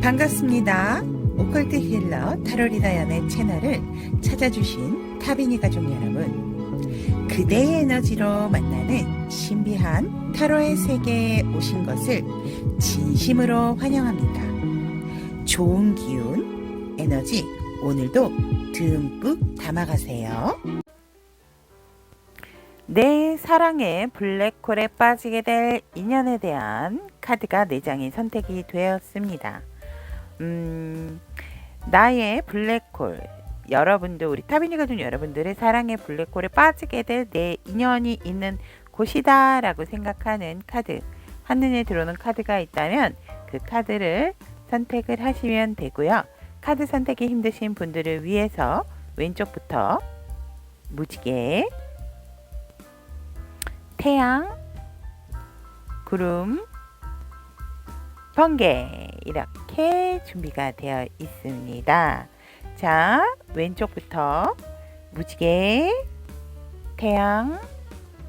반갑습니다. 오컬트 힐러 타로리다연의 채널을 찾아주신 타비니 가족 여러분, 그대의 에너지로 만나는 신비한 타로의 세계에 오신 것을 진심으로 환영합니다. 좋은 기운, 에너지 오늘도 듬뿍 담아가세요. 내 사랑의 블랙홀에 빠지게 될 인연에 대한 카드가 4장이 선택이 되었습니다. 나의 블랙홀, 여러분들, 우리 타비니 가족 여러분들의 사랑의 블랙홀에 빠지게 될 내 인연이 있는 곳이다 라고 생각하는 카드, 한눈에 들어오는 카드가 있다면 그 카드를 선택을 하시면 되고요. 카드 선택이 힘드신 분들을 위해서 왼쪽부터 무지개, 태양, 구름, 번개 이렇게 준비가 되어 있습니다. 자, 왼쪽부터 무지개, 태양,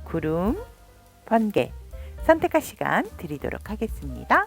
구름, 번개 선택할 시간 드리도록 하겠습니다.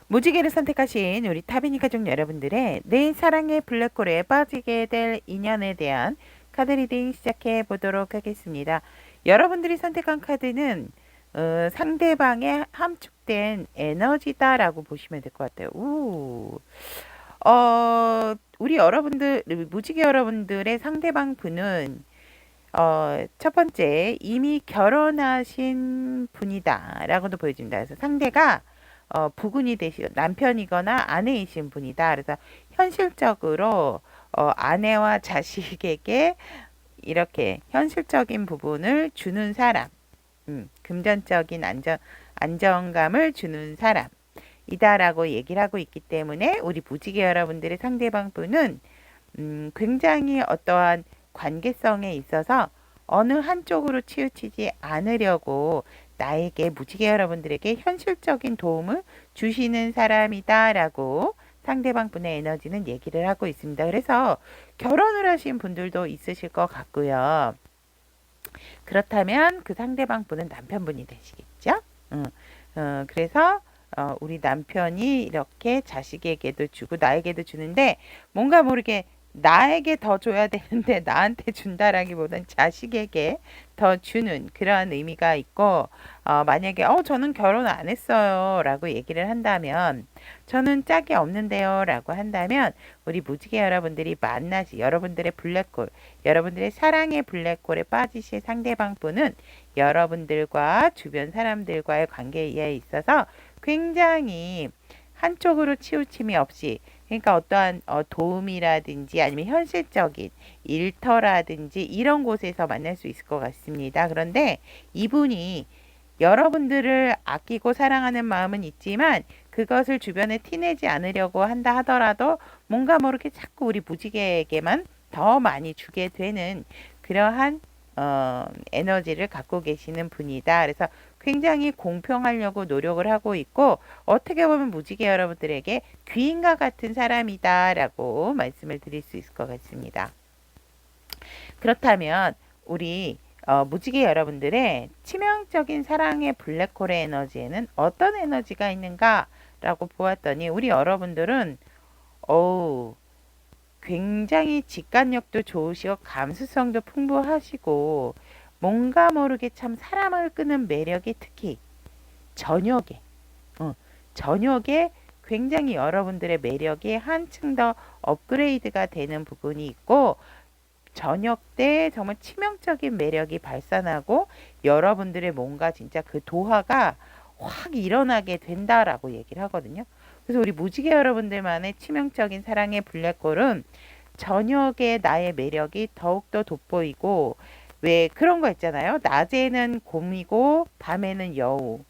무지개를 선택하신 우리 타비니 가족 여러분들의 내 사랑의 블랙홀에 빠지게 될 인연에 대한 카드 리딩 시작해 보도록 하겠습니다. 여러분들이 선택한 카드는 상대방의 함축된 에너지다라고 보시면 될 것 같아요. 우리 여러분들, 무지개 여러분들의 상대방 분은 첫 번째, 이미 결혼하신 분이다 라고도 보여집니다. 그래서 상대가 부군이 되시 남편이거나 아내이신 분이다. 그래서 현실적으로 아내와 자식에게 이렇게 현실적인 부분을 주는 사람, 금전적인 안정감을 주는 사람이다라고 얘기를 하고 있기 때문에 우리 무지개 여러분들의 상대방 분은 굉장히 어떠한 관계성에 있어서 어느 한쪽으로 치우치지 않으려고 나에게, 무지개 여러분들에게 현실적인 도움을 주시는 사람이다 라고 상대방 분의 에너지는 얘기를 하고 있습니다. 그래서 결혼을 하신 분들도 있으실 것 같고요. 그렇다면 그 상대방 분은 남편분이 되시겠죠. 그래서 우리 남편이 이렇게 자식에게도 주고 나에게도 주는데 뭔가 모르게 나에게 더 줘야 되는데 나한테 준다라기보다는 자식에게 더 주는 그러한 의미가 있고, 만약에 저는 결혼 안 했어요 라고 얘기를 한다면, 저는 짝이 없는데요 라고 한다면, 우리 무지개 여러분들이 여러분들의 블랙홀, 여러분들의 사랑의 블랙홀에 빠지실 상대방 분은 여러분들과 주변 사람들과의 관계에 있어서 굉장히 한쪽으로 치우침이 없이, 그러니까 어떠한 도움이라든지 아니면 현실적인 일터라든지 이런 곳에서 만날 수 있을 것 같습니다. 그런데 이분이 여러분들을 아끼고 사랑하는 마음은 있지만 그것을 주변에 티내지 않으려고 한다 하더라도 뭔가 모르게 자꾸 우리 무지개에게만 더 많이 주게 되는 그러한 에너지를 갖고 계시는 분이다. 그래서 굉장히 공평하려고 노력을 하고 있고, 어떻게 보면 무지개 여러분들에게 귀인과 같은 사람이다 라고 말씀을 드릴 수 있을 것 같습니다. 그렇다면 우리 무지개 여러분들의 치명적인 사랑의 블랙홀의 에너지에는 어떤 에너지가 있는가 라고 보았더니, 우리 여러분들은 굉장히 직관력도 좋으시고 감수성도 풍부하시고 뭔가 모르게 참 사람을 끄는 매력이, 특히 저녁에 굉장히 여러분들의 매력이 한층 더 업그레이드가 되는 부분이 있고, 저녁 때 정말 치명적인 매력이 발산하고 여러분들의 뭔가 진짜 그 도화가 확 일어나게 된다라고 얘기를 하거든요. 그래서 우리 무지개 여러분들만의 치명적인 사랑의 블랙홀은 저녁에 나의 매력이 더욱더 돋보이고, 왜 그런 거 있잖아요. 낮에는 곰이고 밤에는 여우.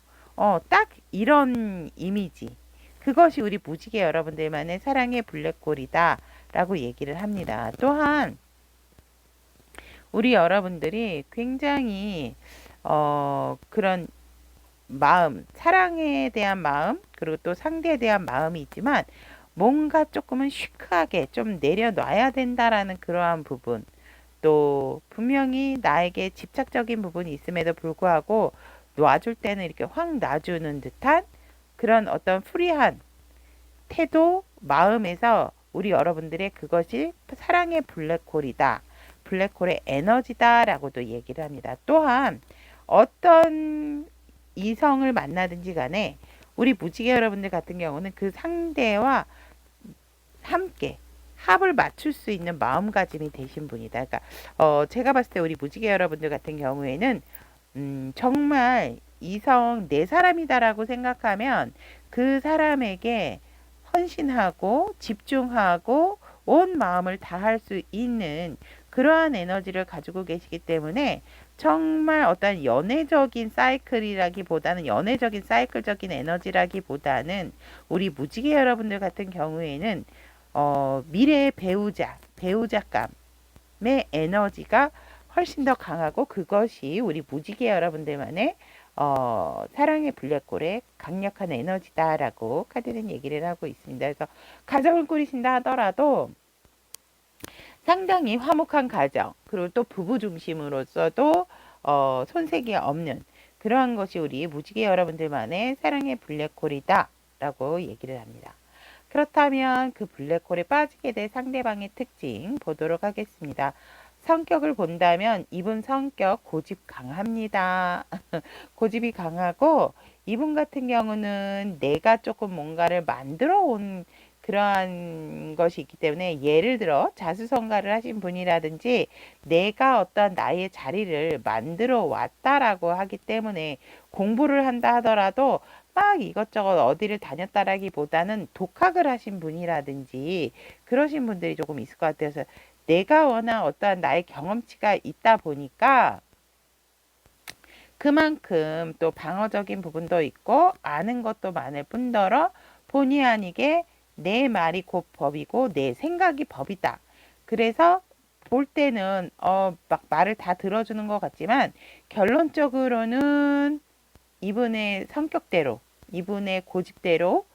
딱 이런 이미지. 그것이 우리 무지개 여러분들만의 사랑의 블랙홀이다 라고 얘기를 합니다. 또한 우리 여러분들이 굉장히 그런 마음, 사랑에 대한 마음, 그리고 또 상대에 대한 마음이 있지만 뭔가 조금은 시크하게 좀 내려놔야 된다라는 그러한 부분, 또 분명히 나에게 집착적인 부분이 있음에도 불구하고 놔줄 때는 이렇게 확 놔주는 듯한 그런 어떤 프리한 태도, 마음에서 우리 여러분들의 그것이 사랑의 블랙홀이다. 블랙홀의 에너지다라고도 얘기를 합니다. 또한 어떤 이성을 만나든지 간에 우리 무지개 여러분들 같은 경우는 그 상대와 함께 합을 맞출 수 있는 마음가짐이 되신 분이다. 그러니까 제가 봤을 때 우리 무지개 여러분들 같은 경우에는 정말 이성 내 사람이다라고 생각하면 그 사람에게 헌신하고 집중하고 온 마음을 다할 수 있는 그러한 에너지를 가지고 계시기 때문에 정말 어떤 연애적인 사이클이라기보다는 연애적인 사이클적인 에너지라기보다는 우리 무지개 여러분들 같은 경우에는 미래의 배우자감의 에너지가 훨씬 더 강하고 그것이 우리 무지개 여러분들만의 사랑의 블랙홀의 강력한 에너지다라고 카드는 얘기를 하고 있습니다. 그래서 가정을 꾸리신다 하더라도 상당히 화목한 가정, 그리고 또 부부 중심으로서도 손색이 없는 그러한 것이 우리 무지개 여러분들만의 사랑의 블랙홀이다라고 얘기를 합니다. 그렇다면 그 블랙홀에 빠지게 될 상대방의 특징 보도록 하겠습니다. 성격을 본다면 이분 성격 고집 강합니다. 고집이 강하고 이분 같은 경우는 내가 조금 뭔가를 만들어 온 그러한 것이 있기 때문에 예를 들어 자수성가를 하신 분이라든지 내가 어떤 나의 자리를 만들어 왔다라고 하기 때문에 공부를 한다 하더라도 막 이것저것 어디를 다녔다라기보다는 독학을 하신 분이라든지 그러신 분들이 조금 있을 것 같아서 내가 워낙 어떠한 나의 경험치가 있다 보니까 그만큼 또 방어적인 부분도 있고 아는 것도 많을 뿐더러 본의 아니게 내 말이 곧 법이고 내 생각이 법이다. 그래서 볼 때는 막 말을 다 들어주는 것 같지만 결론적으로는 이분의 성격대로 이분의 고집대로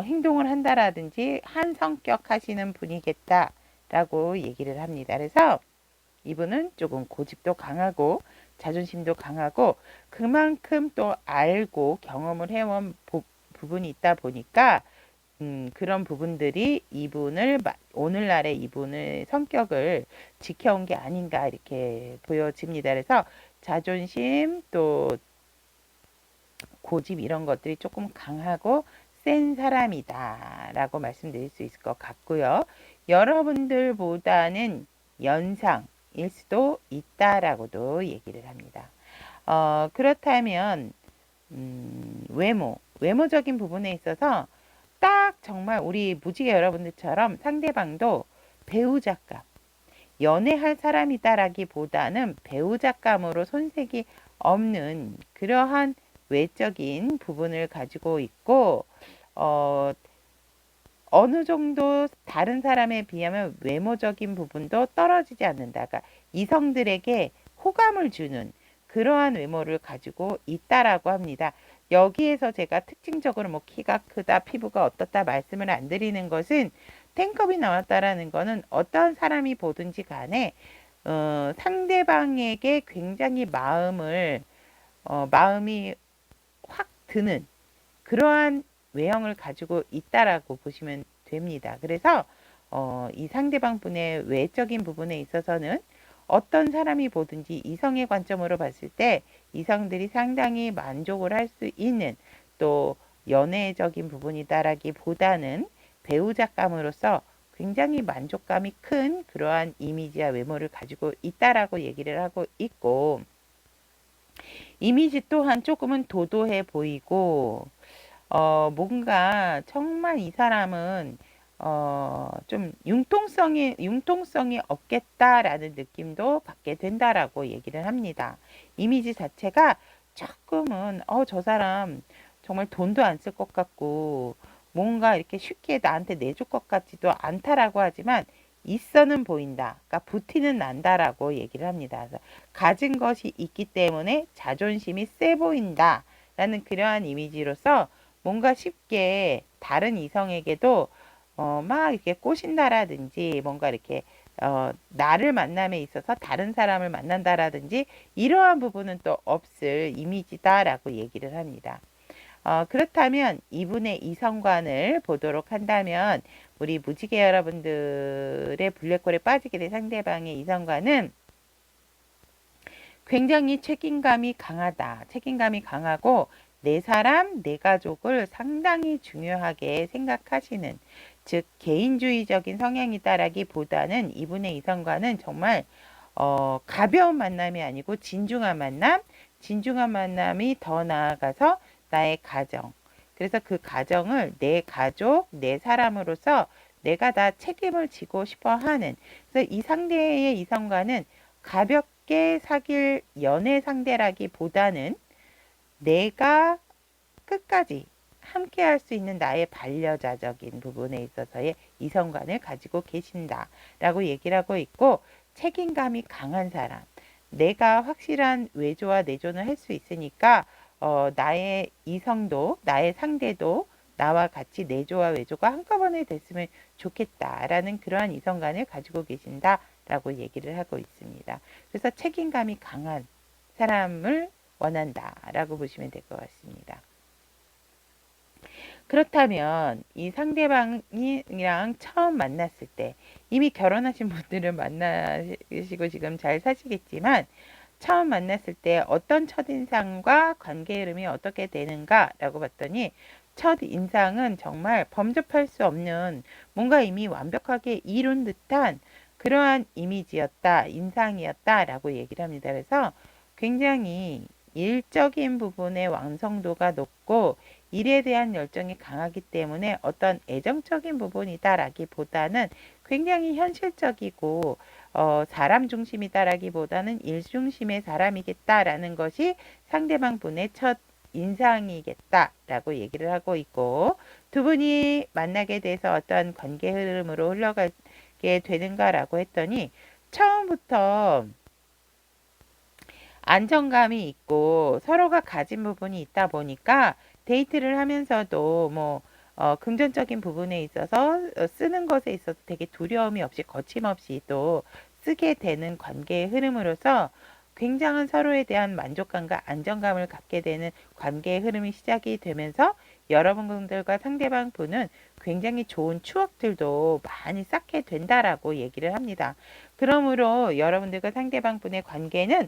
행동을 한다라든지 한 성격 하시는 분이겠다라고 얘기를 합니다. 그래서 이분은 조금 고집도 강하고 자존심도 강하고 그만큼 또 알고 경험을 해온 부분이 있다 보니까 그런 부분들이 이분을 오늘날의 이분의 성격을 지켜온 게 아닌가 이렇게 보여집니다. 그래서 자존심 또 고집 이런 것들이 조금 강하고 센 사람이다 라고 말씀드릴 수 있을 것 같고요. 여러분들보다는 연상일 수도 있다라고도 얘기를 합니다. 그렇다면 외모적인 부분에 있어서 딱 정말 우리 무지개 여러분들처럼 상대방도 배우자감, 연애할 사람이다라기보다는 배우자감으로 손색이 없는 그러한 외적인 부분을 가지고 있고 어느 정도 다른 사람에 비하면 외모적인 부분도 떨어지지 않는다. 그러니까 이성들에게 호감을 주는 그러한 외모를 가지고 있다라고 합니다. 여기에서 제가 특징적으로 뭐 키가 크다, 피부가 어떻다 말씀을 안 드리는 것은 탱컵이 나왔다라는 것은 어떤 사람이 보든지 간에 상대방에게 굉장히 마음이 확 드는 그러한 외형을 가지고 있다라고 보시면 됩니다. 그래서 이 상대방 분의 외적인 부분에 있어서는 어떤 사람이 보든지 이성의 관점으로 봤을 때 이성들이 상당히 만족을 할 수 있는 또 연애적인 부분이다라기보다는 배우자감으로서 굉장히 만족감이 큰 그러한 이미지와 외모를 가지고 있다라고 얘기를 하고 있고 이미지 또한 조금은 도도해 보이고 뭔가 정말 이 사람은 좀 융통성이 없겠다라는 느낌도 받게 된다라고 얘기를 합니다. 이미지 자체가 조금은 저 사람 정말 돈도 안 쓸 것 같고 뭔가 이렇게 쉽게 나한테 내줄 것 같지도 않다라고 하지만 있어는 보인다. 그러니까 부티는 난다라고 얘기를 합니다. 그래서 가진 것이 있기 때문에 자존심이 세 보인다. 라는 그러한 이미지로서 뭔가 쉽게 다른 이성에게도 막 이렇게 꼬신다라든지 뭔가 이렇게 나를 만남에 있어서 다른 사람을 만난다라든지 이러한 부분은 또 없을 이미지다라고 얘기를 합니다. 그렇다면 이분의 이성관을 보도록 한다면 우리 무지개 여러분들의 블랙홀에 빠지게 된 상대방의 이성관은 굉장히 책임감이 강하다. 책임감이 강하고 내 사람, 내 가족을 상당히 중요하게 생각하시는, 즉 개인주의적인 성향이다라기보다는 이분의 이성과는 정말 가벼운 만남이 아니고 진중한 만남, 진중한 만남이 더 나아가서 나의 가정, 그래서 그 가정을 내 가족, 내 사람으로서 내가 다 책임을 지고 싶어 하는, 그래서 이 상대의 이성과는 가볍게 사귈 연애 상대라기보다는 내가 끝까지 함께 할 수 있는 나의 반려자적인 부분에 있어서의 이성관을 가지고 계신다라고 얘기를 하고 있고, 책임감이 강한 사람, 내가 확실한 외조와 내조는 할 수 있으니까 나의 이성도 나의 상대도 나와 같이 내조와 외조가 한꺼번에 됐으면 좋겠다라는 그러한 이성관을 가지고 계신다라고 얘기를 하고 있습니다. 그래서 책임감이 강한 사람을 원한다라고 보시면 될 것 같습니다. 그렇다면 이 상대방이랑 처음 만났을 때, 이미 결혼하신 분들은 만나시고 지금 잘 사시겠지만 처음 만났을 때 어떤 첫인상과 관계 흐름이 어떻게 되는가라고 봤더니, 첫인상은 정말 범접할 수 없는 뭔가 이미 완벽하게 이룬 듯한 그러한 이미지였다, 인상이었다라고 얘기를 합니다. 그래서 굉장히 일적인 부분의 완성도가 높고 일에 대한 열정이 강하기 때문에 어떤 애정적인 부분이다라기보다는 굉장히 현실적이고 사람 중심이다라기보다는 일 중심의 사람이겠다라는 것이 상대방 분의 첫 인상이겠다라고 얘기를 하고 있고, 두 분이 만나게 돼서 어떤 관계 흐름으로 흘러가게 되는가라고 했더니, 처음부터 안정감이 있고 서로가 가진 부분이 있다 보니까 데이트를 하면서도 뭐 금전적인 부분에 있어서 쓰는 것에 있어서 되게 두려움이 없이 거침없이 또 쓰게 되는 관계의 흐름으로서 굉장한 서로에 대한 만족감과 안정감을 갖게 되는 관계의 흐름이 시작이 되면서 여러분들과 상대방 분은 굉장히 좋은 추억들도 많이 쌓게 된다라고 얘기를 합니다. 그러므로 여러분들과 상대방 분의 관계는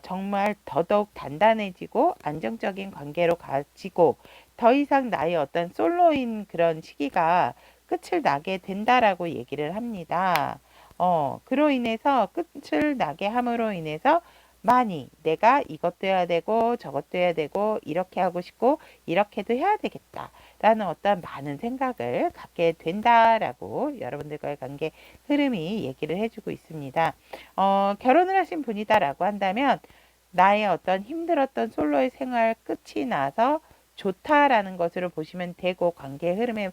정말 더더욱 단단해지고 안정적인 관계로 가지고 더 이상 나의 어떤 솔로인 그런 시기가 끝을 나게 된다라고 얘기를 합니다. 그로 인해서 끝을 나게 함으로 인해서 많이 내가 이것도 해야 되고 저것도 해야 되고 이렇게 하고 싶고 이렇게도 해야 되겠다 라는 어떤 많은 생각을 갖게 된다라고 여러분들과의 관계 흐름이 얘기를 해주고 있습니다. 결혼을 하신 분이다라고 한다면 나의 어떤 힘들었던 솔로의 생활 끝이 나서 좋다라는 것으로 보시면 되고, 관계 흐름의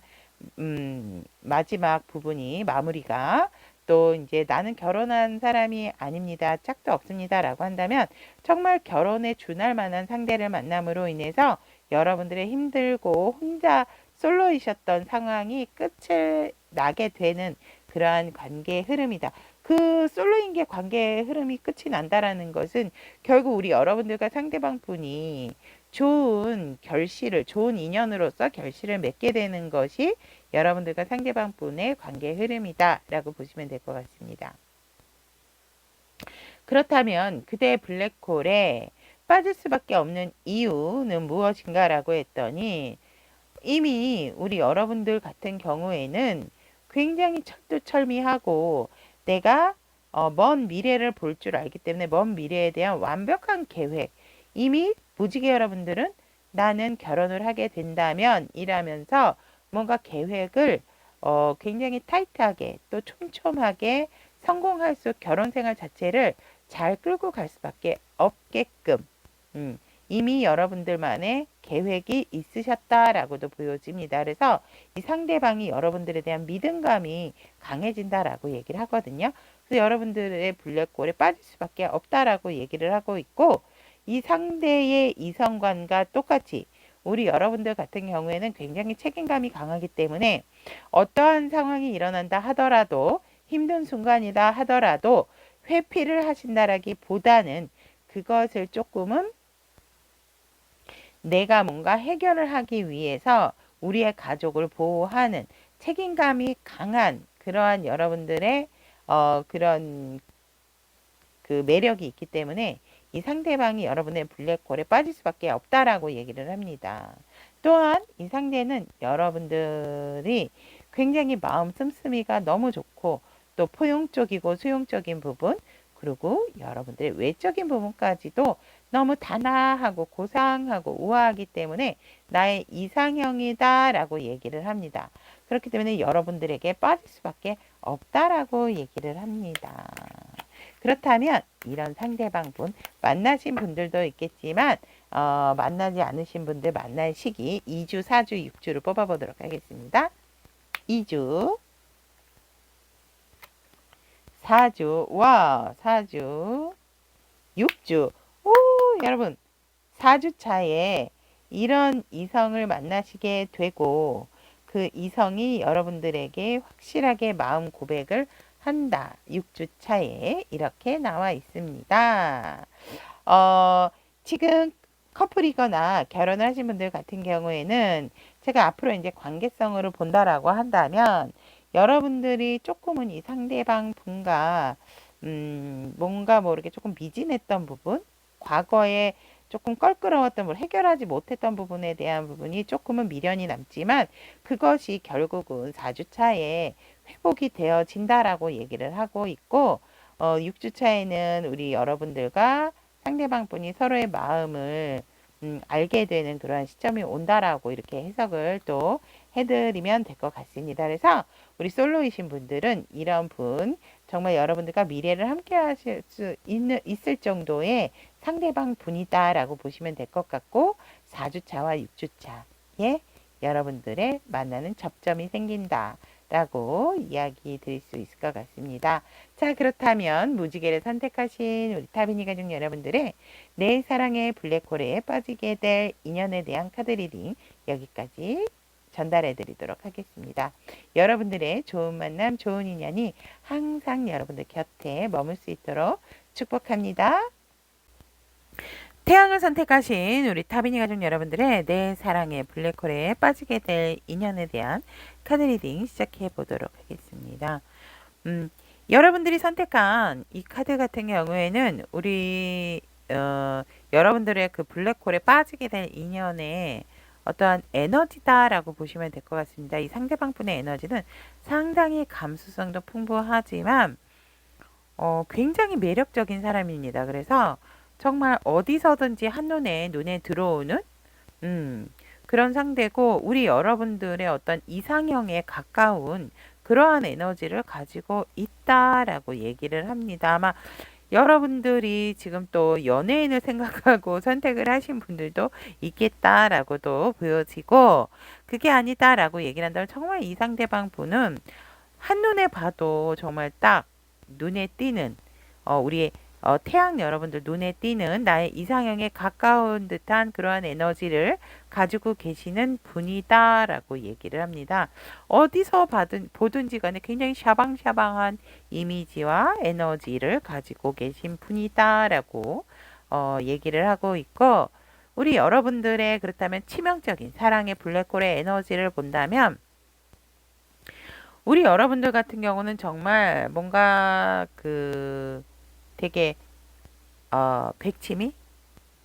마지막 부분이 마무리가 또 이제 나는 결혼한 사람이 아닙니다, 짝도 없습니다 라고 한다면 정말 결혼에 준할 만한 상대를 만남으로 인해서 여러분들의 힘들고 혼자 솔로이셨던 상황이 끝을 나게 되는 그러한 관계의 흐름이다. 그 솔로인 게 관계의 흐름이 끝이 난다라는 것은 결국 우리 여러분들과 상대방 분이 좋은 결실을, 좋은 인연으로서 결실을 맺게 되는 것이 여러분들과 상대방 분의 관계 흐름이다 라고 보시면 될 것 같습니다. 그렇다면 그대의 블랙홀에 빠질 수밖에 없는 이유는 무엇인가 라고 했더니, 이미 우리 여러분들 같은 경우에는 굉장히 철두철미하고 내가 먼 미래를 볼 줄 알기 때문에 먼 미래에 대한 완벽한 계획, 이미 무지개 여러분들은 나는 결혼을 하게 된다면 이라면서 뭔가 계획을 굉장히 타이트하게 또 촘촘하게 성공할 수 결혼 생활 자체를 잘 끌고 갈 수밖에 없게끔 이미 여러분들만의 계획이 있으셨다라고도 보여집니다. 그래서 이 상대방이 여러분들에 대한 믿음감이 강해진다라고 얘기를 하거든요. 그래서 여러분들의 블랙홀에 빠질 수밖에 없다라고 얘기를 하고 있고, 이 상대의 이성관과 똑같이 우리 여러분들 같은 경우에는 굉장히 책임감이 강하기 때문에 어떠한 상황이 일어난다 하더라도, 힘든 순간이다 하더라도 회피를 하신다라기보다는 그것을 조금은 내가 뭔가 해결을 하기 위해서 우리의 가족을 보호하는 책임감이 강한 그러한 여러분들의 그런 그 매력이 있기 때문에 이 상대방이 여러분의 블랙홀에 빠질 수밖에 없다라고 얘기를 합니다. 또한 이 상대는 여러분들이 굉장히 마음 씀씀이가 너무 좋고, 또 포용적이고 수용적인 부분, 그리고 여러분들의 외적인 부분까지도 너무 단아하고 고상하고 우아하기 때문에 나의 이상형이다 라고 얘기를 합니다. 그렇기 때문에 여러분들에게 빠질 수밖에 없다라고 얘기를 합니다. 그렇다면 이런 상대방분 만나신 분들도 있겠지만 만나지 않으신 분들 만날 시기 2주, 4주, 6주를 뽑아보도록 하겠습니다. 2주, 4주, 와 4주, 6주. 오, 여러분 4주 차에 이런 이성을 만나시게 되고, 그 이성이 여러분들에게 확실하게 마음 고백을 한다. 6주 차에 이렇게 나와 있습니다. 지금 커플이거나 결혼을 하신 분들 같은 경우에는 제가 앞으로 이제 관계성으로 본다라고 한다면, 여러분들이 조금은 이 상대방 분과 뭔가 모르게 조금 미진했던 부분, 과거에 조금 껄끄러웠던 걸 해결하지 못했던 부분에 대한 부분이 조금은 미련이 남지만, 그것이 결국은 4주 차에 회복이 되어진다라고 얘기를 하고 있고, 6주 차에는 우리 여러분들과 상대방 분이 서로의 마음을 알게 되는 그러한 시점이 온다라고 이렇게 해석을 또 해드리면 될 것 같습니다. 그래서 우리 솔로이신 분들은 이런 분, 정말 여러분들과 미래를 함께 하실 수 있을 정도의 상대방 분이다라고 보시면 될 것 같고, 4주차와 6주차에 여러분들의 만나는 접점이 생긴다 라고 이야기 드릴 수 있을 것 같습니다. 자, 그렇다면 무지개를 선택하신 우리 타비니 가족 여러분들의 내 사랑의 블랙홀에 빠지게 될 인연에 대한 카드 리딩 여기까지 전달해 드리도록 하겠습니다. 여러분들의 좋은 만남, 좋은 인연이 항상 여러분들 곁에 머물 수 있도록 축복합니다. 태양을 선택하신 우리 타비니 가족 여러분들의 내 사랑의 블랙홀에 빠지게 될 인연에 대한 카드 리딩 시작해 보도록 하겠습니다. 여러분들이 선택한 이 카드 같은 경우에는 우리 여러분들의 그 블랙홀에 빠지게 될 인연의 어떠한 에너지다라고 보시면 될 것 같습니다. 이 상대방 분의 에너지는 상당히 감수성도 풍부하지만 굉장히 매력적인 사람입니다. 그래서 정말 어디서든지 한눈에 눈에 들어오는 그런 상대고, 우리 여러분들의 어떤 이상형에 가까운 그러한 에너지를 가지고 있다라고 얘기를 합니다. 아마 여러분들이 지금 또 연예인을 생각하고 선택을 하신 분들도 있겠다라고도 보여지고, 그게 아니다라고 얘기를 한다면 정말 이 상대방 분은 한눈에 봐도 정말 딱 눈에 띄는 우리 태양 여러분들 눈에 띄는 나의 이상형에 가까운 듯한 그러한 에너지를 가지고 계시는 분이다라고 얘기를 합니다. 어디서 보든지 간에 굉장히 샤방샤방한 이미지와 에너지를 가지고 계신 분이다라고 얘기를 하고 있고, 우리 여러분들의 그렇다면 치명적인 사랑의 블랙홀의 에너지를 본다면, 우리 여러분들 같은 경우는 정말 뭔가 그 되게 백치미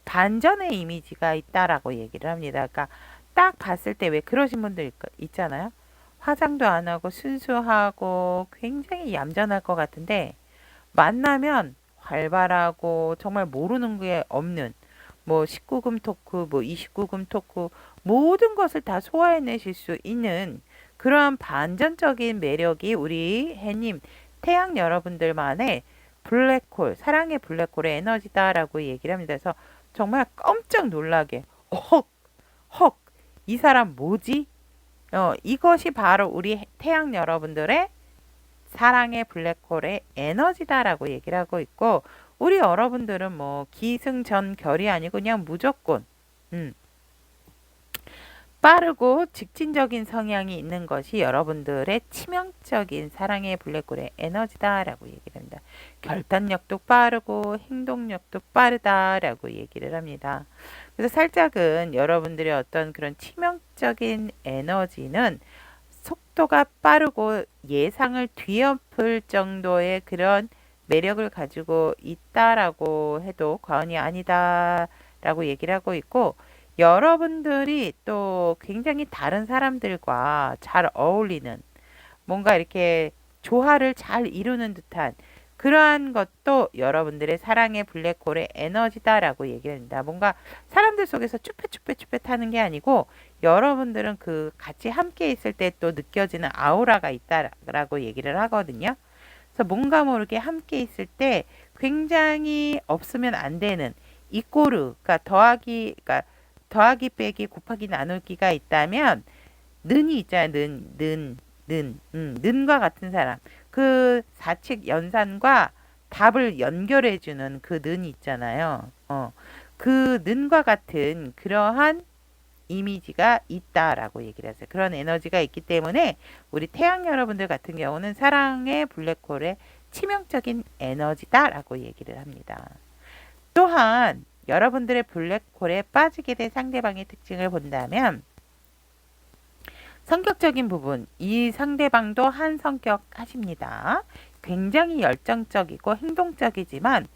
반전의 이미지가 있다라고 얘기를 합니다. 그러니까 딱 봤을 때 왜 그러신 분들 있잖아요. 화장도 안 하고 순수하고 굉장히 얌전할 것 같은데, 만나면 활발하고 정말 모르는 게 없는, 뭐 19금 토크, 뭐 29금 토크, 모든 것을 다 소화해내실 수 있는 그러한 반전적인 매력이 우리 해님 태양 여러분들만의 블랙홀, 사랑의 블랙홀의 에너지다라고 얘기를 합니다. 그래서 정말 깜짝 놀라게 헉, 헉, 이 사람 뭐지? 이것이 바로 우리 태양 여러분들의 사랑의 블랙홀의 에너지다라고 얘기를 하고 있고, 우리 여러분들은 뭐 기승전결이 아니고 그냥 무조건 빠르고 직진적인 성향이 있는 것이 여러분들의 치명적인 사랑의 블랙홀의 에너지다라고 얘기를 합니다. 결단력도 빠르고 행동력도 빠르다라고 얘기를 합니다. 그래서 살짝은 여러분들의 어떤 그런 치명적인 에너지는 속도가 빠르고 예상을 뒤엎을 정도의 그런 매력을 가지고 있다라고 해도 과언이 아니다라고 얘기를 하고 있고, 여러분들이 또 굉장히 다른 사람들과 잘 어울리는, 뭔가 이렇게 조화를 잘 이루는 듯한 그러한 것도 여러분들의 사랑의 블랙홀의 에너지다라고 얘기를 합니다. 뭔가 사람들 속에서 쭈뼛쭈뼛쭈뼛 하는 게 아니고, 여러분들은 그 같이 함께 있을 때 또 느껴지는 아우라가 있다라고 얘기를 하거든요. 그래서 뭔가 모르게 함께 있을 때 굉장히 없으면 안 되는 이꼬르, 그러니까 더하기 빼기 곱하기 나누기가 있다면 는이 있잖아요. 는과 같은 사람. 그 사칙 연산과 답을 연결해주는 그 는이 있잖아요. 그 는과 같은 그러한 이미지가 있다라고 얘기를 했어요. 그런 에너지가 있기 때문에 우리 태양 여러분들 같은 경우는 사랑의 블랙홀의 치명적인 에너지다라고 얘기를 합니다. 또한 여러분들의 블랙홀에 빠지게 된 상대방의 특징을 본다면, 성격적인 부분, 이 상대방도 한 성격 하십니다. 굉장히 열정적이고 행동적이지만,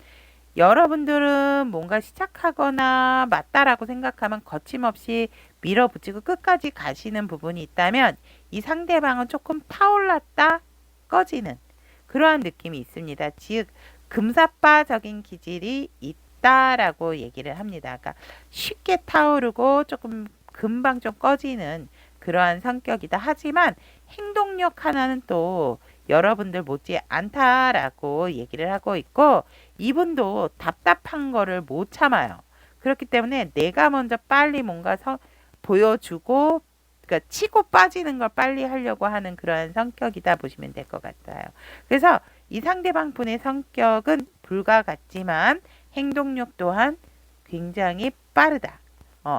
여러분들은 뭔가 시작하거나 맞다라고 생각하면 거침없이 밀어붙이고 끝까지 가시는 부분이 있다면, 이 상대방은 조금 타올랐다 꺼지는 그러한 느낌이 있습니다. 즉 금사빠적인 기질이 있다라고 얘기를 합니다. 그러니까 쉽게 타오르고 조금 금방 좀 꺼지는 그러한 성격이다. 하지만 행동력 하나는 또 여러분들 못지 않다라고 얘기를 하고 있고, 이분도 답답한 거를 못 참아요. 그렇기 때문에 내가 먼저 빨리 뭔가 보여주고, 그러니까 치고 빠지는 걸 빨리 하려고 하는 그러한 성격이다 보시면 될 것 같아요. 그래서 이 상대방 분의 성격은 불과 같지만 행동력 또한 굉장히 빠르다.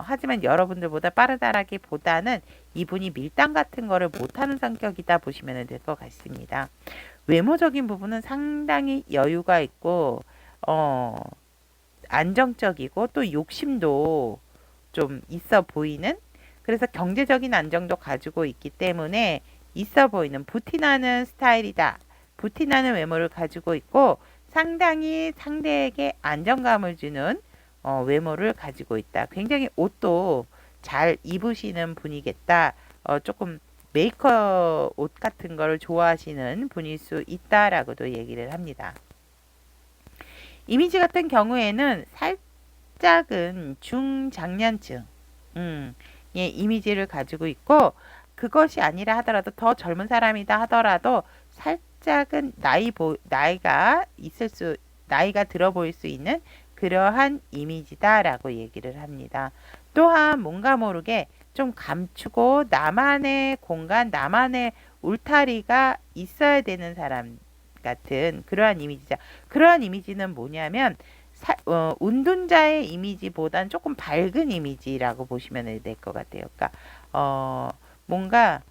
하지만 여러분들보다 빠르다라기보다는 이분이 밀당 같은 거를 못하는 성격이다 보시면 될 것 같습니다. 외모적인 부분은 상당히 여유가 있고 안정적이고 또 욕심도 좀 있어 보이는, 그래서 경제적인 안정도 가지고 있기 때문에 있어 보이는 부티나는 스타일이다. 부티나는 외모를 가지고 있고 상당히 상대에게 안정감을 주는 외모를 가지고 있다. 굉장히 옷도 잘 입으시는 분이겠다. 조금 메이커 옷 같은 거를 좋아하시는 분일 수 있다라고도 얘기를 합니다. 이미지 같은 경우에는 살짝은 중장년층 예, 이미지를 가지고 있고, 그것이 아니라 하더라도 더 젊은 사람이다 하더라도 살짝은 나이가 들어 보일 수 있는 그러한 이미지다라고 얘기를 합니다. 또한 뭔가 모르게 좀 감추고 나만의 공간, 나만의 울타리가 있어야 되는 사람 같은 그러한 이미지죠. 그러한 이미지는 뭐냐면 운둔자의 이미지보단 조금 밝은 이미지라고 보시면 될 것 같아요. 그러니까 뭔가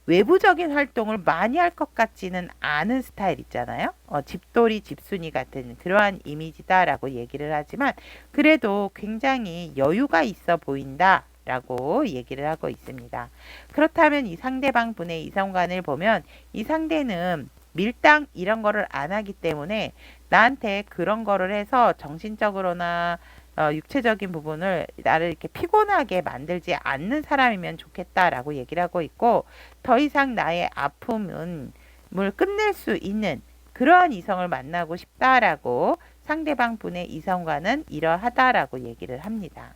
외부적인 활동을 많이 할 것 같지는 않은 스타일 있잖아요. 집돌이 집순이 같은 그러한 이미지다라고 얘기를 하지만 그래도 굉장히 여유가 있어 보인다라고 얘기를 하고 있습니다. 그렇다면 이 상대방 분의 이성관을 보면 이 상대는 밀당 이런 거를 안 하기 때문에 나한테 그런 거를 해서 정신적으로나 육체적인 부분을 나를 이렇게 피곤하게 만들지 않는 사람이면 좋겠다라고 얘기를 하고 있고, 더 이상 나의 아픔을 끝낼 수 있는 그러한 이성을 만나고 싶다라고 상대방 분의 이성과는 이러하다라고 얘기를 합니다.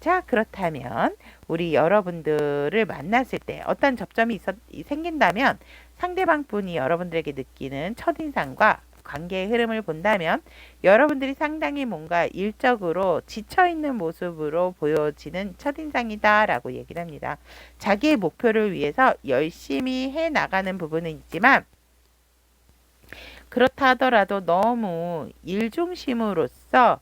자, 그렇다면 우리 여러분들을 만났을 때 어떤 접점이 생긴다면 상대방 분이 여러분들에게 느끼는 첫인상과 관계의 흐름을 본다면 여러분들이 상당히 뭔가 일적으로 지쳐있는 모습으로 보여지는 첫인상이다라고 얘기를 합니다. 자기의 목표를 위해서 열심히 해나가는 부분은 있지만 그렇다 하더라도 너무 일중심으로써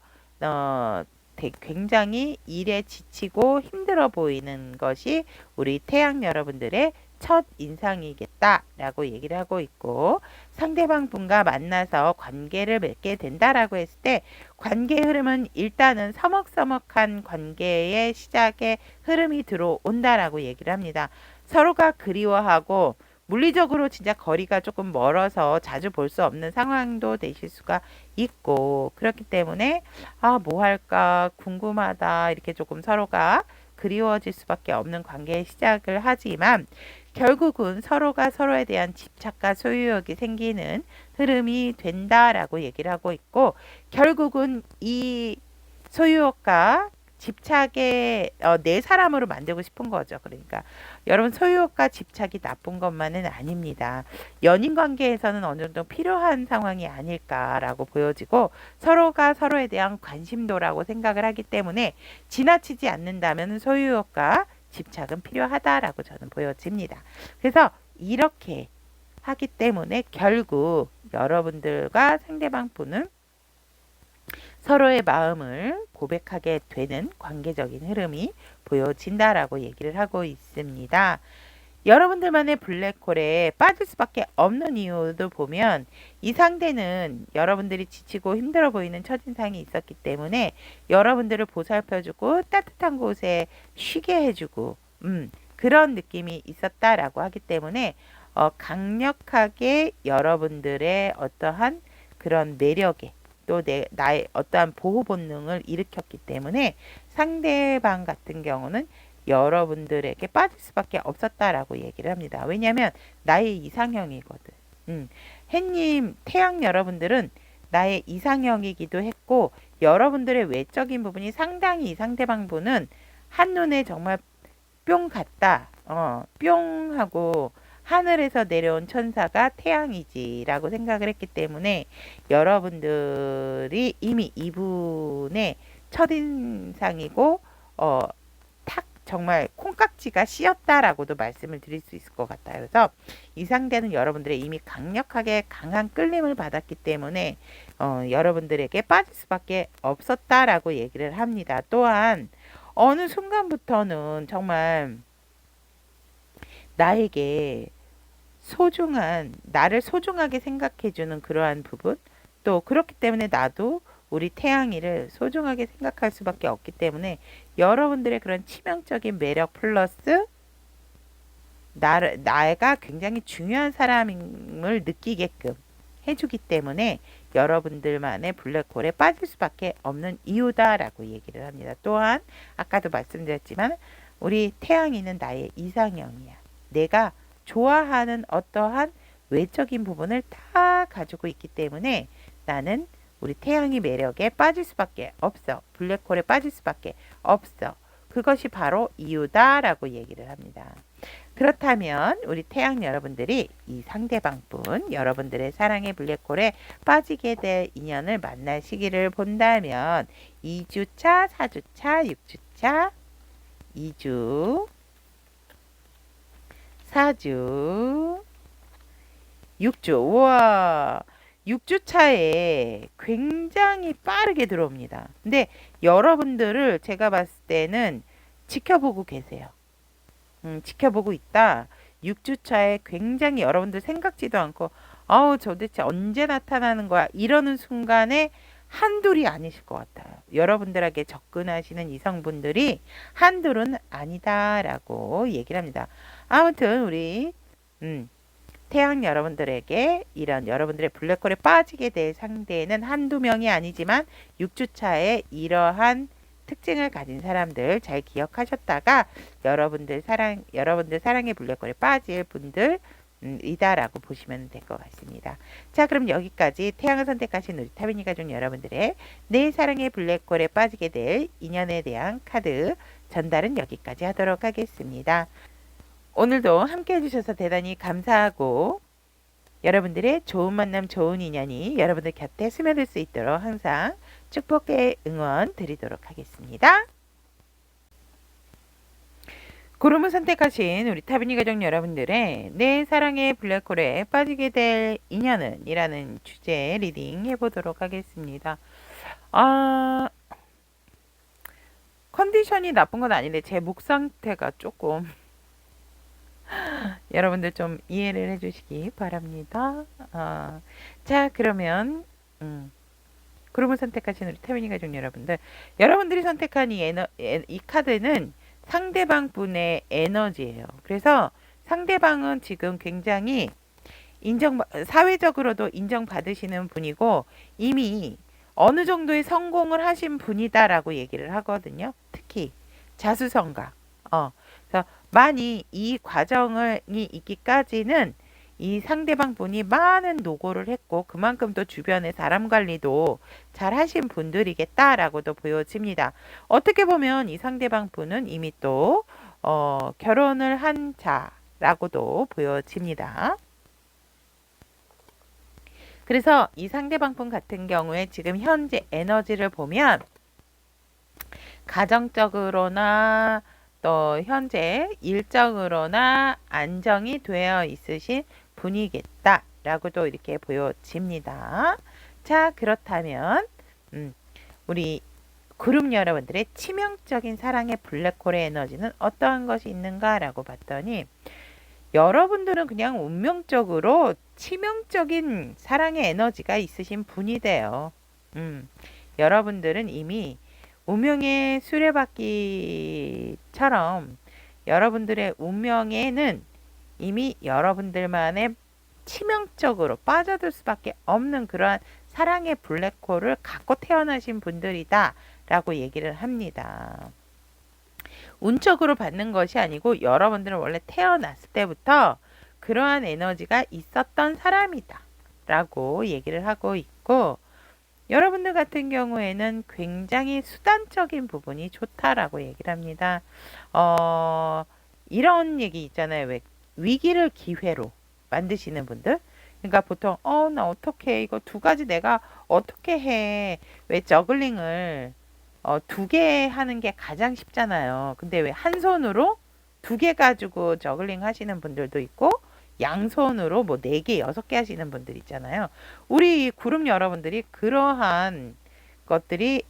굉장히 일에 지치고 힘들어 보이는 것이 우리 태양 여러분들의 첫 인상이겠다라고 얘기를 하고 있고, 상대방 분과 만나서 관계를 맺게 된다라고 했을 때 관계의 흐름은 일단은 서먹서먹한 관계의 시작의 흐름이 들어온다라고 얘기를 합니다. 서로가 그리워하고 물리적으로 진짜 거리가 조금 멀어서 자주 볼 수 없는 상황도 되실 수가 있고, 그렇기 때문에 뭐 할까 궁금하다 이렇게 조금 서로가 그리워질 수밖에 없는 관계의 시작을 하지만 결국은 서로가 서로에 대한 집착과 소유욕이 생기는 흐름이 된다라고 얘기를 하고 있고, 결국은 이 소유욕과 집착에 내 사람으로 만들고 싶은 거죠. 그러니까 여러분, 소유욕과 집착이 나쁜 것만은 아닙니다. 연인 관계에서는 어느 정도 필요한 상황이 아닐까라고 보여지고, 서로가 서로에 대한 관심도라고 생각을 하기 때문에 지나치지 않는다면 소유욕과 집착은 필요하다라고 저는 보여집니다. 그래서 이렇게 하기 때문에 결국 여러분들과 상대방 분은 서로의 마음을 고백하게 되는 관계적인 흐름이 보여진다라고 얘기를 하고 있습니다. 여러분들만의 블랙홀에 빠질 수밖에 없는 이유도 보면 이 상대는 여러분들이 지치고 힘들어 보이는 첫인상이 있었기 때문에 여러분들을 보살펴주고 따뜻한 곳에 쉬게 해주고 그런 느낌이 있었다라고 하기 때문에 강력하게 여러분들의 어떠한 그런 매력에 또 나의 어떠한 보호 본능을 일으켰기 때문에 상대방 같은 경우는 여러분들에게 빠질 수밖에 없었다라고 얘기를 합니다. 왜냐하면 나의 이상형이거든. 햇님 태양 여러분들은 나의 이상형이기도 했고, 여러분들의 외적인 부분이 상당히 상대방 분은 한눈에 정말 뿅 같다. 뿅 하고 하늘에서 내려온 천사가 태양이지라고 생각을 했기 때문에 여러분들이 이미 이분의 첫인상이고 탁 정말 콩깍지가 씌었다라고도 말씀을 드릴 수 있을 것 같아요. 그래서 이 상대는 여러분들의 이미 강력하게 강한 끌림을 받았기 때문에 여러분들에게 빠질 수밖에 없었다라고 얘기를 합니다. 또한 어느 순간부터는 정말 나에게 나를 소중하게 생각해주는 그러한 부분, 또 그렇기 때문에 나도 우리 태양이를 소중하게 생각할 수밖에 없기 때문에 여러분들의 그런 치명적인 매력 플러스 나가 굉장히 중요한 사람임을 느끼게끔 해주기 때문에 여러분들만의 블랙홀에 빠질 수밖에 없는 이유다라고 얘기를 합니다. 또한 아까도 말씀드렸지만 우리 태양이는 나의 이상형이야. 내가 좋아하는 어떠한 외적인 부분을 다 가지고 있기 때문에 나는 우리 태양이 매력에 빠질 수밖에 없어. 블랙홀에 빠질 수밖에 없어. 그것이 바로 이유다라고 얘기를 합니다. 그렇다면 우리 태양 여러분들이 이 상대방 분, 여러분들의 사랑의 블랙홀에 빠지게 될 인연을 만나시기를 본다면 2주차, 4주차, 6주차, 2주, 4주, 6주. 우와, 6주 차에 굉장히 빠르게 들어옵니다. 근데 여러분들을 제가 봤을 때는 지켜보고 계세요. 지켜보고 있다. 6주 차에 굉장히 여러분들 생각지도 않고 도대체 언제 나타나는 거야 이러는 순간에 한둘이 아니실 것 같아요. 여러분들에게 접근하시는 이성분들이 한둘은 아니다라고 얘기를 합니다. 아무튼 우리 태양 여러분들에게 이런 여러분들의 블랙홀에 빠지게 될 상대는 한두 명이 아니지만 6주차에 이러한 특징을 가진 사람들 잘 기억하셨다가 여러분들 사랑의 블랙홀에 빠질 분들 이다라고 보시면 될 것 같습니다. 자, 그럼 여기까지 태양을 선택하신 우리 타비니 가족 여러분들의 내 사랑의 블랙홀에 빠지게 될 인연에 대한 카드 전달은 여기까지 하도록 하겠습니다. 오늘도 함께 해주셔서 대단히 감사하고 여러분들의 좋은 만남, 좋은 인연이 여러분들 곁에 스며들 수 있도록 항상 축복의 응원 드리도록 하겠습니다. 구름을 선택하신 우리 타비니 가족 여러분들의 내 사랑의 블랙홀에 빠지게 될 인연은 이라는 주제 리딩 해보도록 하겠습니다. 컨디션이 나쁜 건 아닌데 제 목 상태가 조금 여러분들 좀 이해를 해주시기 바랍니다. 자, 그러면 그룹을 선택하신 우리 태민이 가족 여러분들, 여러분들이 선택한 이 카드는 상대방 분의 에너지예요. 그래서 상대방은 지금 굉장히 사회적으로도 인정받으시는 분이고 이미 어느 정도의 성공을 하신 분이다라고 얘기를 하거든요. 특히 자수성가. 그래서 많이 이 과정이 있기까지는 이 상대방 분이 많은 노고를 했고 그만큼 또 주변의 사람 관리도 잘 하신 분들이겠다라고도 보여집니다. 어떻게 보면 이 상대방 분은 이미 또 결혼을 한 자라고도 보여집니다. 그래서 이 상대방 분 같은 경우에 지금 현재 에너지를 보면 가정적으로나 또 현재 일적으로나 안정이 되어 있으신 분이겠다라고도 이렇게 보여집니다. 자, 그렇다면 우리 그룹 여러분들의 치명적인 사랑의 블랙홀의 에너지는 어떠한 것이 있는가라고 봤더니 여러분들은 그냥 운명적으로 치명적인 사랑의 에너지가 있으신 분이 돼요. 여러분들은 이미 운명의 수레바퀴처럼 여러분들의 운명에는 이미 여러분들만의 치명적으로 빠져들 수밖에 없는 그러한 사랑의 블랙홀을 갖고 태어나신 분들이다 라고 얘기를 합니다. 운적으로 받는 것이 아니고 여러분들은 원래 태어났을 때부터 그러한 에너지가 있었던 사람이다 라고 얘기를 하고 있고, 여러분들 같은 경우에는 굉장히 수단적인 부분이 좋다라고 얘기를 합니다. 이런 얘기 있잖아요. 왜 위기를 기회로 만드시는 분들. 그러니까 보통 나 어떻게 이거 두 가지 내가 어떻게 해. 왜 저글링을 두 개 하는 게 가장 쉽잖아요. 근데 왜 한 손으로 두 개 가지고 저글링 하시는 분들도 있고 양손으로 뭐 4개, 6개 하시는 분들 있잖아요. 우리 그룹 여러분들이 그러한 것들이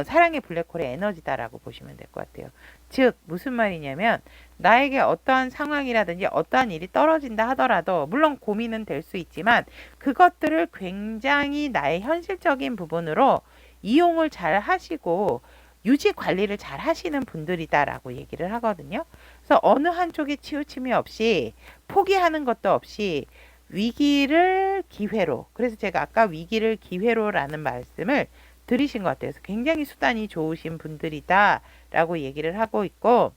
사랑의 블랙홀의 에너지다라고 보시면 될 것 같아요. 즉 무슨 말이냐면 나에게 어떠한 상황이라든지 어떠한 일이 떨어진다 하더라도 물론 고민은 될 수 있지만 그것들을 굉장히 나의 현실적인 부분으로 이용을 잘 하시고 유지 관리를 잘 하시는 분들이다라고 얘기를 하거든요. 그래서 어느 한쪽에 치우침이 없이 포기하는 것도 없이 위기를 기회로, 그래서 제가 아까 위기를 기회로라는 말씀을 들으신 것 같아요. 그래서 굉장히 수단이 좋으신 분들이다라고 얘기를 하고 있고,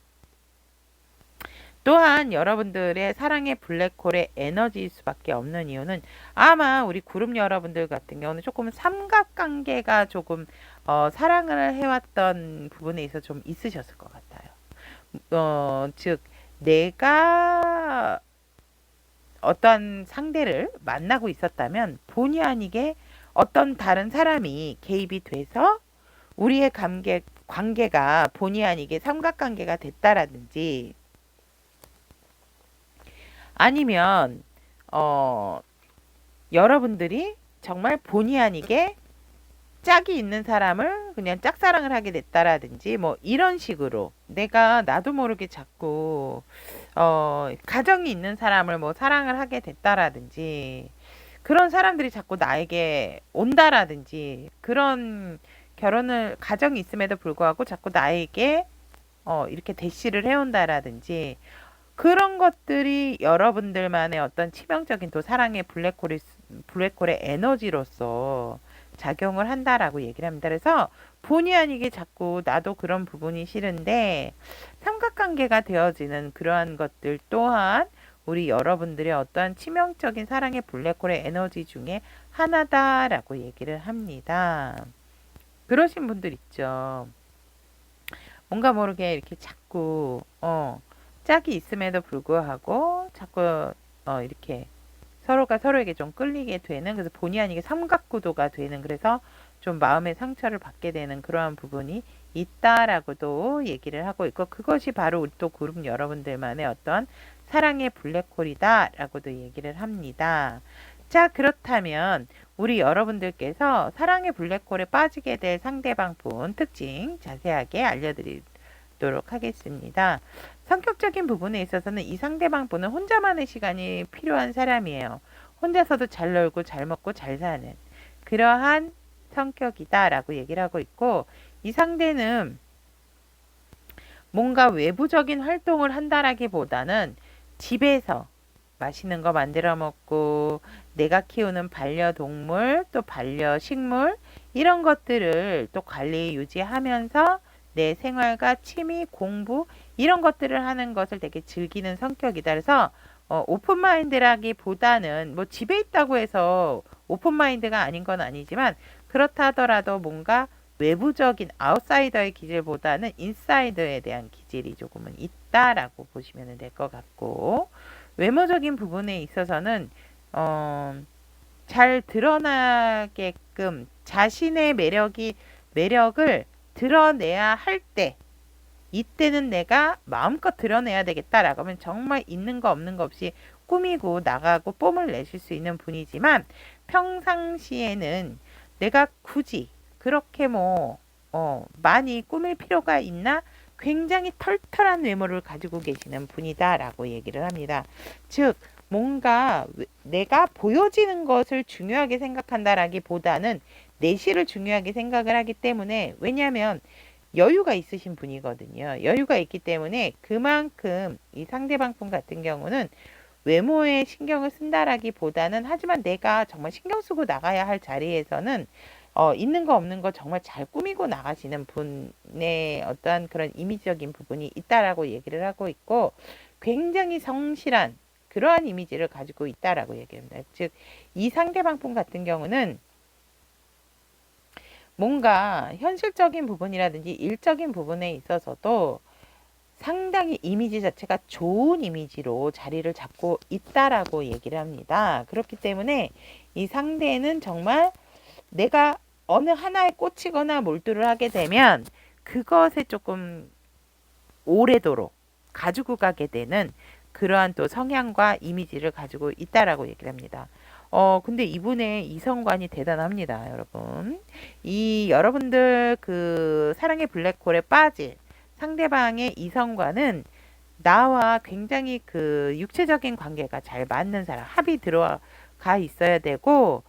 또한 여러분들의 사랑의 블랙홀의 에너지일 수밖에 없는 이유는 아마 우리 그룹 여러분들 같은 경우는 조금 삼각관계가 조금 사랑을 해왔던 부분에 있어서 좀 있으셨을 것 같아요. 즉 내가 어떤 상대를 만나고 있었다면 본의 아니게 어떤 다른 사람이 개입이 돼서 우리의 관계가 본의 아니게 삼각관계가 됐다라든지 아니면 여러분들이 정말 본의 아니게 짝이 있는 사람을 그냥 짝사랑을 하게 됐다라든지 뭐 이런 식으로 내가 나도 모르게 자꾸 가정이 있는 사람을 뭐 사랑을 하게 됐다라든지 그런 사람들이 자꾸 나에게 온다라든지 그런 가정이 있음에도 불구하고 자꾸 나에게 이렇게 대시를 해온다라든지 그런 것들이 여러분들만의 어떤 치명적인 또 사랑의 블랙홀의 에너지로서 작용을 한다라고 얘기를 합니다. 그래서 본의 아니게 자꾸 나도 그런 부분이 싫은데 삼각관계가 되어지는 그러한 것들 또한 우리 여러분들의 어떠한 치명적인 사랑의 블랙홀의 에너지 중에 하나다라고 얘기를 합니다. 그러신 분들 있죠. 뭔가 모르게 이렇게 자꾸 짝이 있음에도 불구하고 자꾸 이렇게 서로가 서로에게 좀 끌리게 되는, 그래서 본의 아니게 삼각구도가 되는, 그래서 좀 마음의 상처를 받게 되는 그러한 부분이 있다라고도 얘기를 하고 있고, 그것이 바로 우리 또 그룹 여러분들만의 어떤 사랑의 블랙홀이다라고도 얘기를 합니다. 자, 그렇다면 우리 여러분들께서 사랑의 블랙홀에 빠지게 될 상대방 분 특징 자세하게 알려드리도록 하겠습니다. 성격적인 부분에 있어서는 이 상대방 분은 혼자만의 시간이 필요한 사람이에요. 혼자서도 잘 놀고 잘 먹고 잘 사는 그러한 성격이다라고 얘기를 하고 있고, 이 상대는 뭔가 외부적인 활동을 한다라기보다는 집에서 맛있는 거 만들어 먹고 내가 키우는 반려동물 또 반려식물 이런 것들을 또 관리 유지하면서 내 생활과 취미, 공부 이런 것들을 하는 것을 되게 즐기는 성격이다. 그래서 오픈마인드라기보다는 뭐 집에 있다고 해서 오픈마인드가 아닌 건 아니지만, 그렇다 하더라도 뭔가 외부적인 아웃사이더의 기질보다는 인사이더에 대한 기질이 조금은 있다라고 보시면 될 것 같고, 외모적인 부분에 있어서는 잘 드러나게끔 자신의 매력을 드러내야 할 때, 이때는 내가 마음껏 드러내야 되겠다라고 하면 정말 있는 거 없는 거 없이 꾸미고 나가고 뽐을 내실 수 있는 분이지만, 평상시에는 내가 굳이 그렇게 많이 꾸밀 필요가 있나? 굉장히 털털한 외모를 가지고 계시는 분이다라고 얘기를 합니다. 즉, 뭔가 내가 보여지는 것을 중요하게 생각한다라기보다는 내실을 중요하게 생각을 하기 때문에, 왜냐하면 여유가 있으신 분이거든요. 여유가 있기 때문에 그만큼 이 상대방 분 같은 경우는 외모에 신경을 쓴다라기보다는, 하지만 내가 정말 신경 쓰고 나가야 할 자리에서는 있는 거 없는 거 정말 잘 꾸미고 나가시는 분의 어떠한 그런 이미지적인 부분이 있다라고 얘기를 하고 있고, 굉장히 성실한 그러한 이미지를 가지고 있다라고 얘기합니다. 즉, 이 상대방 분 같은 경우는 뭔가 현실적인 부분이라든지 일적인 부분에 있어서도 상당히 이미지 자체가 좋은 이미지로 자리를 잡고 있다라고 얘기를 합니다. 그렇기 때문에 이 상대는 정말 내가 어느 하나에 꽂히거나 몰두를 하게 되면 그것에 조금 오래도록 가지고 가게 되는 그러한 또 성향과 이미지를 가지고 있다라고 얘기를 합니다. 근데 이분의 이성관이 대단합니다, 여러분. 여러분들 그 사랑의 블랙홀에 빠질 상대방의 이성관은 나와 굉장히 그 육체적인 관계가 잘 맞는 사람, 합이 들어가 있어야 되고,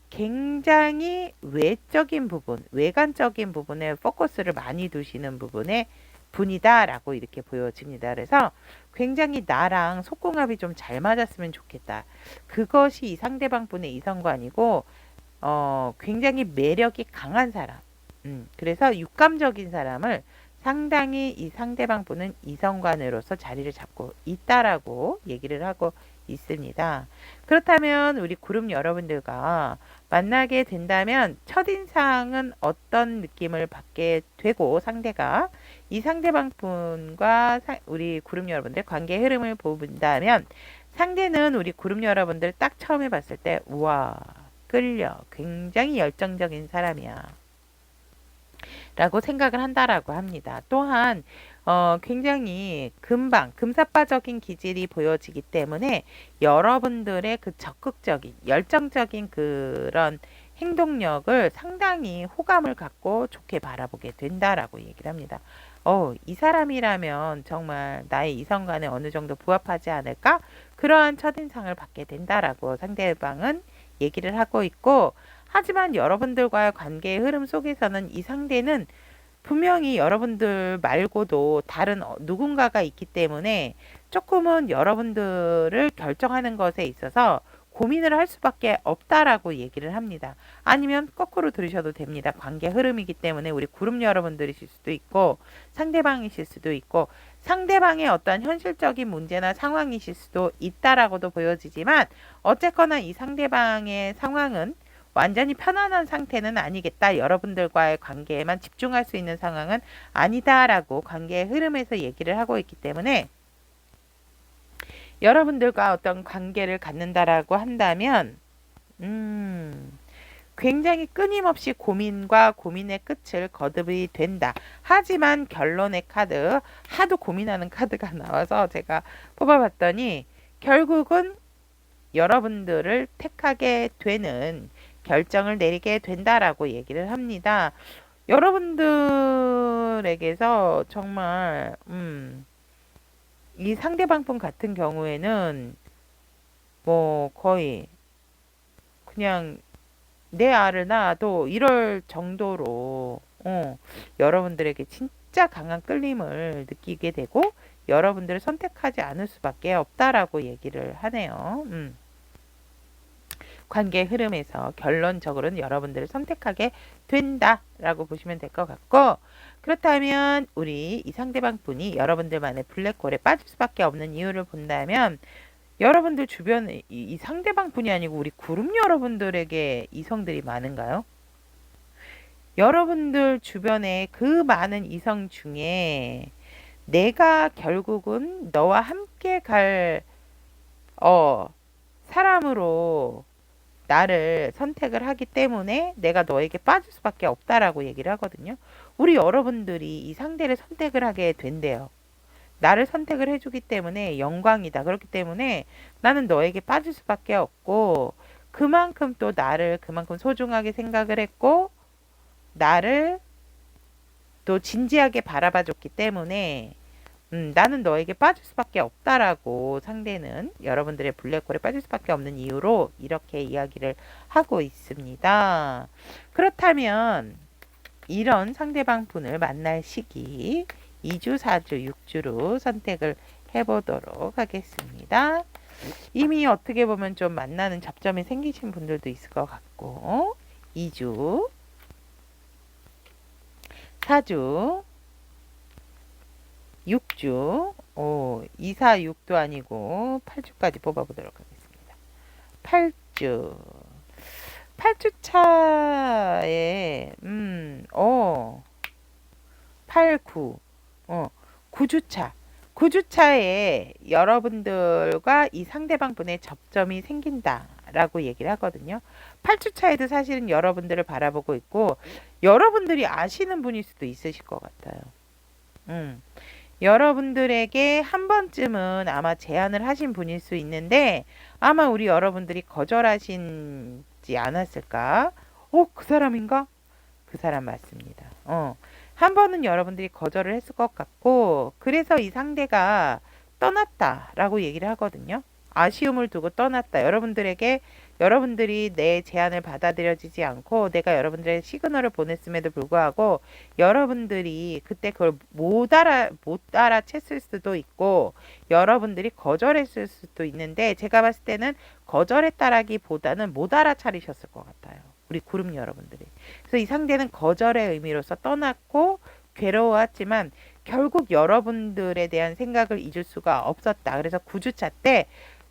굉장히 외적인 부분, 외관적인 부분에 포커스를 많이 두시는 부분의 분이다라고 이렇게 보여집니다. 그래서 굉장히 나랑 속궁합이 좀 잘 맞았으면 좋겠다. 그것이 이 상대방 분의 이성관이고, 굉장히 매력이 강한 사람. 그래서 육감적인 사람을 상당히 이 상대방 분은 이성관으로서 자리를 잡고 있다라고 얘기를 하고 있습니다. 그렇다면 우리 그룹 여러분들과 만나게 된다면 첫인상은 어떤 느낌을 받게 되고, 상대가 이 상대방 분과 우리 그룹 여러분들 관계 흐름을 본다면, 상대는 우리 그룹 여러분들 딱 처음에 봤을 때 우와 끌려, 굉장히 열정적인 사람이야 라고 생각을 한다라고 합니다. 또한 굉장히 금사빠적인 기질이 보여지기 때문에 여러분들의 그 적극적인 열정적인 그런 행동력을 상당히 호감을 갖고 좋게 바라보게 된다라고 얘기를 합니다. 이 사람이라면 정말 나의 이성관에 어느 정도 부합하지 않을까? 그러한 첫인상을 받게 된다라고 상대방은 얘기를 하고 있고, 하지만 여러분들과의 관계의 흐름 속에서는 이 상대는 분명히 여러분들 말고도 다른 누군가가 있기 때문에 조금은 여러분들을 결정하는 것에 있어서 고민을 할 수밖에 없다라고 얘기를 합니다. 아니면 거꾸로 들으셔도 됩니다. 관계 흐름이기 때문에 우리 그룹 여러분들이실 수도 있고 상대방이실 수도 있고 상대방의 어떤 현실적인 문제나 상황이실 수도 있다라고도 보여지지만, 어쨌거나 이 상대방의 상황은 완전히 편안한 상태는 아니겠다. 여러분들과의 관계에만 집중할 수 있는 상황은 아니다라고 관계의 흐름에서 얘기를 하고 있기 때문에, 여러분들과 어떤 관계를 갖는다라고 한다면 굉장히 끊임없이 고민과 고민의 끝을 거듭이 된다. 하지만 결론의 카드, 하도 고민하는 카드가 나와서 제가 뽑아봤더니 결국은 여러분들을 택하게 되는 결정을 내리게 된다라고 얘기를 합니다. 여러분들에게서 정말 이 상대방 분 같은 경우에는 뭐 거의 그냥 내 알을 낳아도 이럴 정도로 여러분들에게 진짜 강한 끌림을 느끼게 되고 여러분들을 선택하지 않을 수밖에 없다라고 얘기를 하네요. 관계 흐름에서 결론적으로는 여러분들을 선택하게 된다라고 보시면 될 것 같고, 그렇다면 우리 이 상대방 분이 여러분들만의 블랙홀에 빠질 수밖에 없는 이유를 본다면 여러분들 주변에 이 상대방 분이 아니고 우리 그룹 여러분들에게 이성들이 많은가요? 여러분들 주변에 그 많은 이성 중에 내가 결국은 너와 함께 갈 사람으로 나를 선택을 하기 때문에 내가 너에게 빠질 수밖에 없다라고 얘기를 하거든요. 우리 여러분들이 이 상대를 선택을 하게 된대요. 나를 선택을 해주기 때문에 영광이다. 그렇기 때문에 나는 너에게 빠질 수밖에 없고 그만큼 또 나를 그만큼 소중하게 생각을 했고 나를 또 진지하게 바라봐 줬기 때문에 나는 너에게 빠질 수밖에 없다라고 상대는 여러분들의 블랙홀에 빠질 수밖에 없는 이유로 이렇게 이야기를 하고 있습니다. 그렇다면 이런 상대방 분을 만날 시기 2주, 4주, 6주로 선택을 해보도록 하겠습니다. 이미 어떻게 보면 좀 만나는 접점이 생기신 분들도 있을 것 같고 2주, 4주, 6주, 2, 4, 6도 아니고 8주까지 뽑아보도록 하겠습니다. 8주. 8주 차에 8, 9. 9주차. 9주차에 여러분들과 이 상대방 분의 접점이 생긴다라고 얘기를 하거든요. 8주차에도 사실은 여러분들을 바라보고 있고 여러분들이 아시는 분일 수도 있으실 것 같아요. 여러분들에게 한 번쯤은 아마 제안을 하신 분일 수 있는데 아마 우리 여러분들이 거절하시지 않았을까? 그 사람인가? 그 사람 맞습니다. 한 번은 여러분들이 거절을 했을 것 같고 그래서 이 상대가 떠났다라고 얘기를 하거든요. 아쉬움을 두고 떠났다. 여러분들이 내 제안을 받아들여지지 않고 내가 여러분들의 시그널을 보냈음에도 불구하고 여러분들이 그때 그걸 못 알아챘을 수도 있고 여러분들이 거절했을 수도 있는데 제가 봤을 때는 거절했다라기보다는 못 알아차리셨을 것 같아요. 우리 그룹 여러분들이. 그래서 이 상대는 거절의 의미로서 떠났고 괴로웠지만 결국 여러분들에 대한 생각을 잊을 수가 없었다. 그래서 9주차 때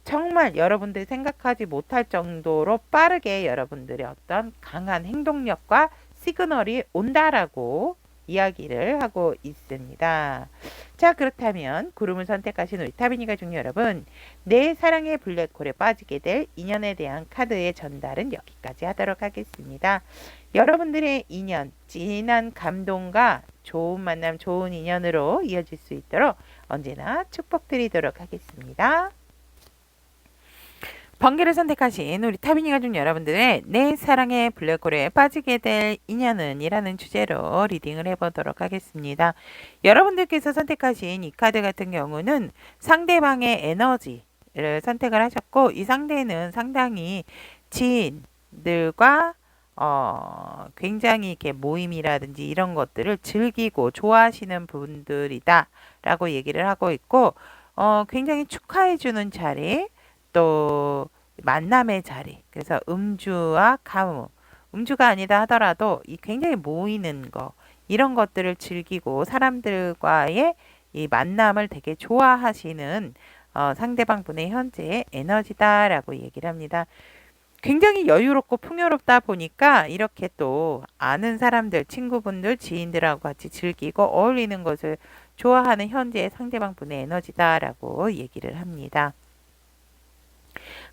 정말 여러분들이 생각하지 못할 정도로 빠르게 여러분들의 어떤 강한 행동력과 시그널이 온다라고 이야기를 하고 있습니다. 자, 그렇다면 구름을 선택하신 우리 타비니 가족 여러분, 내 사랑의 블랙홀에 빠지게 될 인연에 대한 카드의 전달은 여기까지 하도록 하겠습니다. 여러분들의 인연, 진한 감동과 좋은 만남, 좋은 인연으로 이어질 수 있도록 언제나 축복드리도록 하겠습니다. 번개를 선택하신 우리 타비니 가족 여러분들의 내 사랑의 블랙홀에 빠지게 될 인연은 이라는 주제로 리딩을 해보도록 하겠습니다. 여러분들께서 선택하신 이 카드 같은 경우는 상대방의 에너지를 선택을 하셨고 이 상대는 상당히 지인들과 굉장히 이렇게 모임이라든지 이런 것들을 즐기고 좋아하시는 분들이다 라고 얘기를 하고 있고 굉장히 축하해주는 자리 또 만남의 자리. 그래서 음주와 가무. 음주가 아니다 하더라도 이 굉장히 모이는 거. 이런 것들을 즐기고 사람들과의 이 만남을 되게 좋아하시는 상대방 분의 현재의 에너지다라고 얘기를 합니다. 굉장히 여유롭고 풍요롭다 보니까 이렇게 또 아는 사람들, 친구분들, 지인들하고 같이 즐기고 어울리는 것을 좋아하는 현재의 상대방 분의 에너지다라고 얘기를 합니다.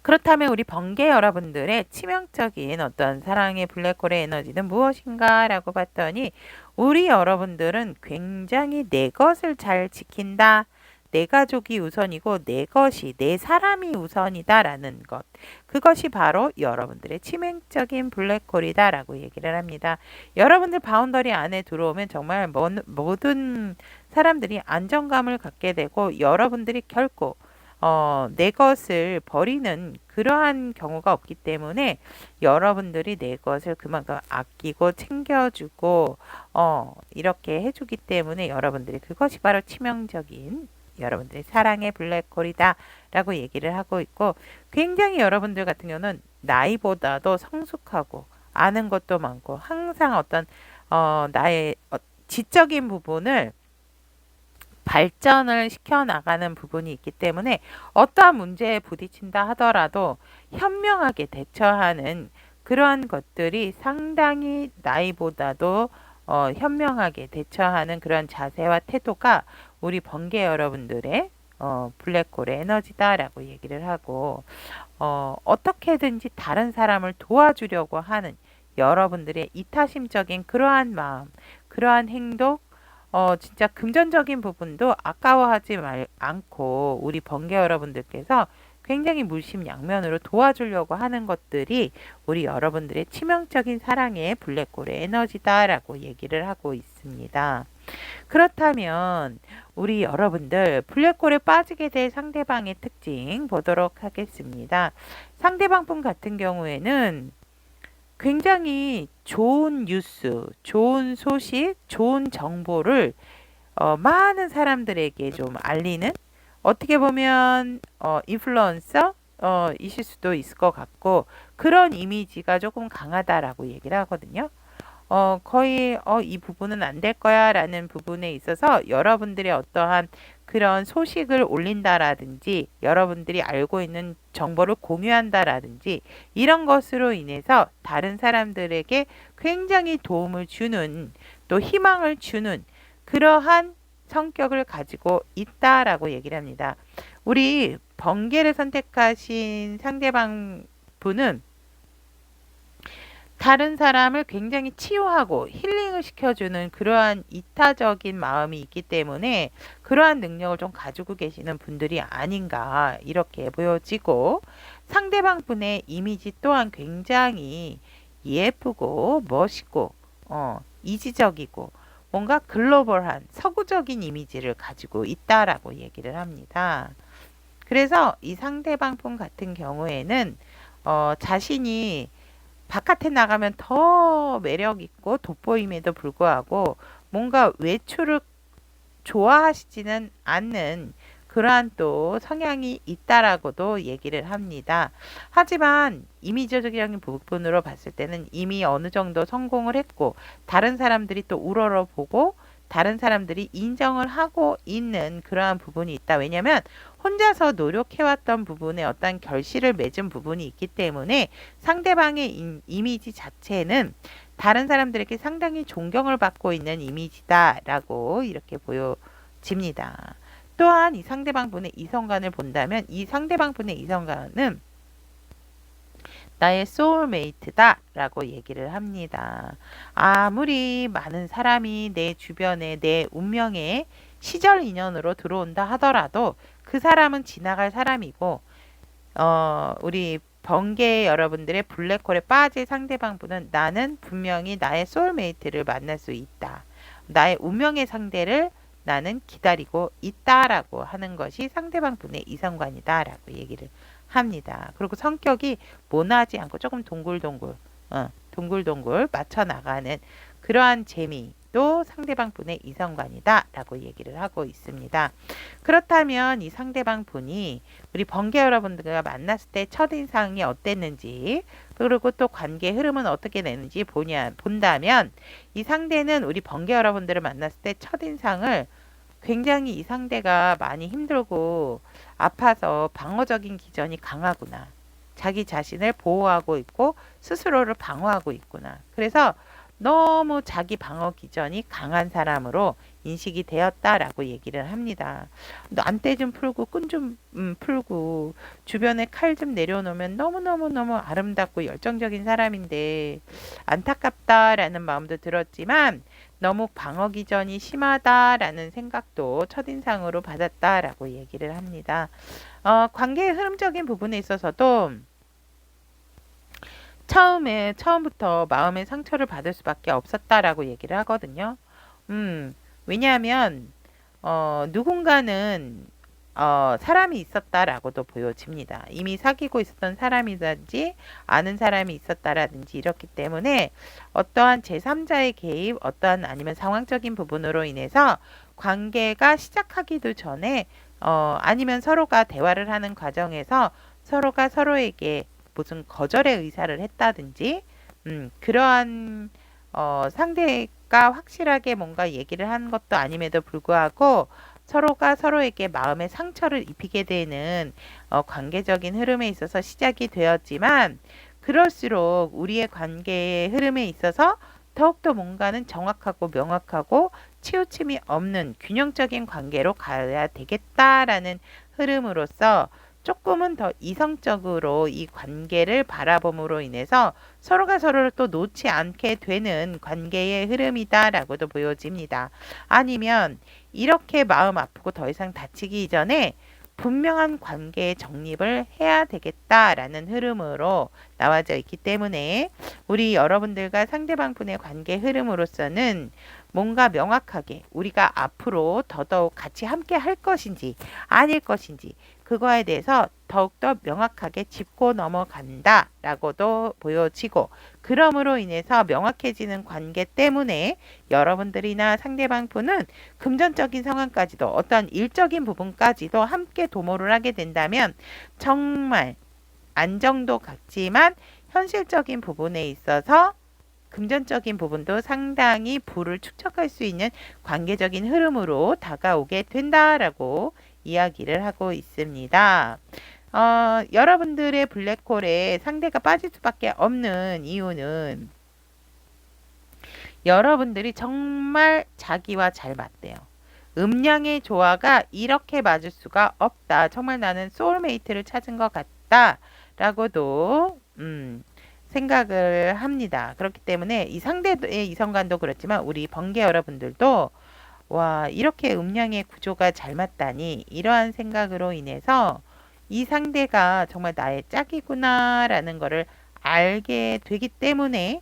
그렇다면 우리 번개 여러분들의 치명적인 어떤 사랑의 블랙홀의 에너지는 무엇인가 라고 봤더니 우리 여러분들은 굉장히 내 것을 잘 지킨다. 내 가족이 우선이고 내 것이 내 사람이 우선이다라는 것. 그것이 바로 여러분들의 치명적인 블랙홀이다라고 얘기를 합니다. 여러분들 바운더리 안에 들어오면 정말 모든 사람들이 안정감을 갖게 되고 여러분들이 결코 내 것을 버리는 그러한 경우가 없기 때문에 여러분들이 내 것을 그만큼 아끼고 챙겨주고 이렇게 해주기 때문에 여러분들이 그것이 바로 치명적인 여러분들의 사랑의 블랙홀이다 라고 얘기를 하고 있고 굉장히 여러분들 같은 경우는 나이보다도 성숙하고 아는 것도 많고 항상 어떤 나의 지적인 부분을 발전을 시켜 나가는 부분이 있기 때문에 어떠한 문제에 부딪힌다 하더라도 현명하게 대처하는 그러한 것들이 상당히 나이보다도 현명하게 대처하는 그런 자세와 태도가 우리 번개 여러분들의 블랙홀의 에너지다라고 얘기를 하고 어떻게든지 다른 사람을 도와주려고 하는 여러분들의 이타심적인 그러한 마음, 그러한 행동, 진짜 금전적인 부분도 아까워하지 않고 우리 번개 여러분들께서 굉장히 물심양면으로 도와주려고 하는 것들이 우리 여러분들의 치명적인 사랑의 블랙홀의 에너지다라고 얘기를 하고 있습니다. 그렇다면 우리 여러분들 블랙홀에 빠지게 될 상대방의 특징 보도록 하겠습니다. 상대방 분 같은 경우에는 굉장히 좋은 뉴스, 좋은 소식, 좋은 정보를 많은 사람들에게 좀 알리는 어떻게 보면 인플루언서 이실 수도 있을 것 같고 그런 이미지가 조금 강하다라고 얘기를 하거든요. 거의 이 부분은 안 될 거야 라는 부분에 있어서 여러분들의 어떠한 그런 소식을 올린다라든지 여러분들이 알고 있는 정보를 공유한다라든지 이런 것으로 인해서 다른 사람들에게 굉장히 도움을 주는 또 희망을 주는 그러한 성격을 가지고 있다라고 얘기를 합니다. 우리 번개를 선택하신 상대방 분은 다른 사람을 굉장히 치유하고 힐링을 시켜주는 그러한 이타적인 마음이 있기 때문에 그러한 능력을 좀 가지고 계시는 분들이 아닌가 이렇게 보여지고 상대방 분의 이미지 또한 굉장히 예쁘고 멋있고 이지적이고 뭔가 글로벌한 서구적인 이미지를 가지고 있다라고 얘기를 합니다. 그래서 이 상대방 분 같은 경우에는 자신이 바깥에 나가면 더 매력 있고 돋보임에도 불구하고 뭔가 외출을 좋아하시지는 않는 그러한 또 성향이 있다라고도 얘기를 합니다. 하지만 이미지적인 부분으로 봤을 때는 이미 어느 정도 성공을 했고 다른 사람들이 또 우러러보고 다른 사람들이 인정을 하고 있는 그러한 부분이 있다. 왜냐하면 혼자서 노력해왔던 부분에 어떤 결실을 맺은 부분이 있기 때문에 상대방의 이미지 자체는 다른 사람들에게 상당히 존경을 받고 있는 이미지다라고 이렇게 보여집니다. 또한 이 상대방 분의 이성관을 본다면 이 상대방 분의 이성관은 나의 소울메이트다 라고 얘기를 합니다. 아무리 많은 사람이 내 주변에 내 운명의 시절 인연으로 들어온다 하더라도 그 사람은 지나갈 사람이고 우리 번개 여러분들의 블랙홀에 빠질 상대방 분은 나는 분명히 나의 소울메이트를 만날 수 있다. 나의 운명의 상대를 나는 기다리고 있다라고 하는 것이 상대방 분의 이성관이다라고 얘기를 합니다. 그리고 성격이 모나지 않고 조금 동글동글 맞춰 나가는 그러한 재미도 상대방 분의 이성관이다 라고 얘기를 하고 있습니다. 그렇다면 이 상대방 분이 우리 번개 여러분들과 만났을 때 첫인상이 어땠는지 그리고 또 관계 흐름은 어떻게 되는지 본다면 이 상대는 우리 번개 여러분들을 만났을 때 첫인상을 굉장히 이 상대가 많이 힘들고 아파서 방어적인 기전이 강하구나. 자기 자신을 보호하고 있고 스스로를 방어하고 있구나. 그래서 너무 자기 방어 기전이 강한 사람으로 인식이 되었다라고 얘기를 합니다. 안대 좀 풀고 끈 좀 풀고 주변에 칼 좀 내려놓으면 너무너무너무 아름답고 열정적인 사람인데 안타깝다라는 마음도 들었지만 너무 방어 기전이 심하다라는 생각도 첫인상으로 받았다라고 얘기를 합니다. 관계의 흐름적인 부분에 있어서도 처음부터 마음의 상처를 받을 수밖에 없었다라고 얘기를 하거든요. 왜냐하면, 누군가는, 사람이 있었다라고도 보여집니다. 이미 사귀고 있었던 사람이든지, 아는 사람이 있었다라든지, 이렇기 때문에 어떠한 제3자의 개입, 어떠한 아니면 상황적인 부분으로 인해서 관계가 시작하기도 전에, 아니면 서로가 대화를 하는 과정에서 서로가 서로에게 무슨 거절의 의사를 했다든지 그러한 상대가 확실하게 뭔가 얘기를 한 것도 아님에도 불구하고 서로가 서로에게 마음의 상처를 입히게 되는 관계적인 흐름에 있어서 시작이 되었지만 그럴수록 우리의 관계의 흐름에 있어서 더욱더 뭔가는 정확하고 명확하고 치우침이 없는 균형적인 관계로 가야 되겠다라는 흐름으로서 조금은 더 이성적으로 이 관계를 바라봄으로 인해서 서로가 서로를 또 놓지 않게 되는 관계의 흐름이다라고도 보여집니다. 아니면 이렇게 마음 아프고 더 이상 다치기 이전에 분명한 관계의 정립을 해야 되겠다라는 흐름으로 나와져 있기 때문에 우리 여러분들과 상대방 분의 관계 흐름으로서는 뭔가 명확하게 우리가 앞으로 더더욱 같이 함께 할 것인지 아닐 것인지 그거에 대해서 더욱더 명확하게 짚고 넘어간다 라고도 보여지고 그러므로 인해서 명확해지는 관계 때문에 여러분들이나 상대방 분은 금전적인 상황까지도 어떤 일적인 부분까지도 함께 도모를 하게 된다면 정말 안정도 같지만 현실적인 부분에 있어서 금전적인 부분도 상당히 부를 축적할 수 있는 관계적인 흐름으로 다가오게 된다라고 이야기를 하고 있습니다. 여러분들의 블랙홀에 상대가 빠질 수밖에 없는 이유는 여러분들이 정말 자기와 잘 맞대요. 음양의 조화가 이렇게 맞을 수가 없다. 정말 나는 소울메이트를 찾은 것 같다. 라고도 생각을 합니다. 그렇기 때문에 이 상대의 이성간도 그렇지만 우리 번개 여러분들도 와, 이렇게 음양의 구조가 잘 맞다니 이러한 생각으로 인해서 이 상대가 정말 나의 짝이구나라는 거를 알게 되기 때문에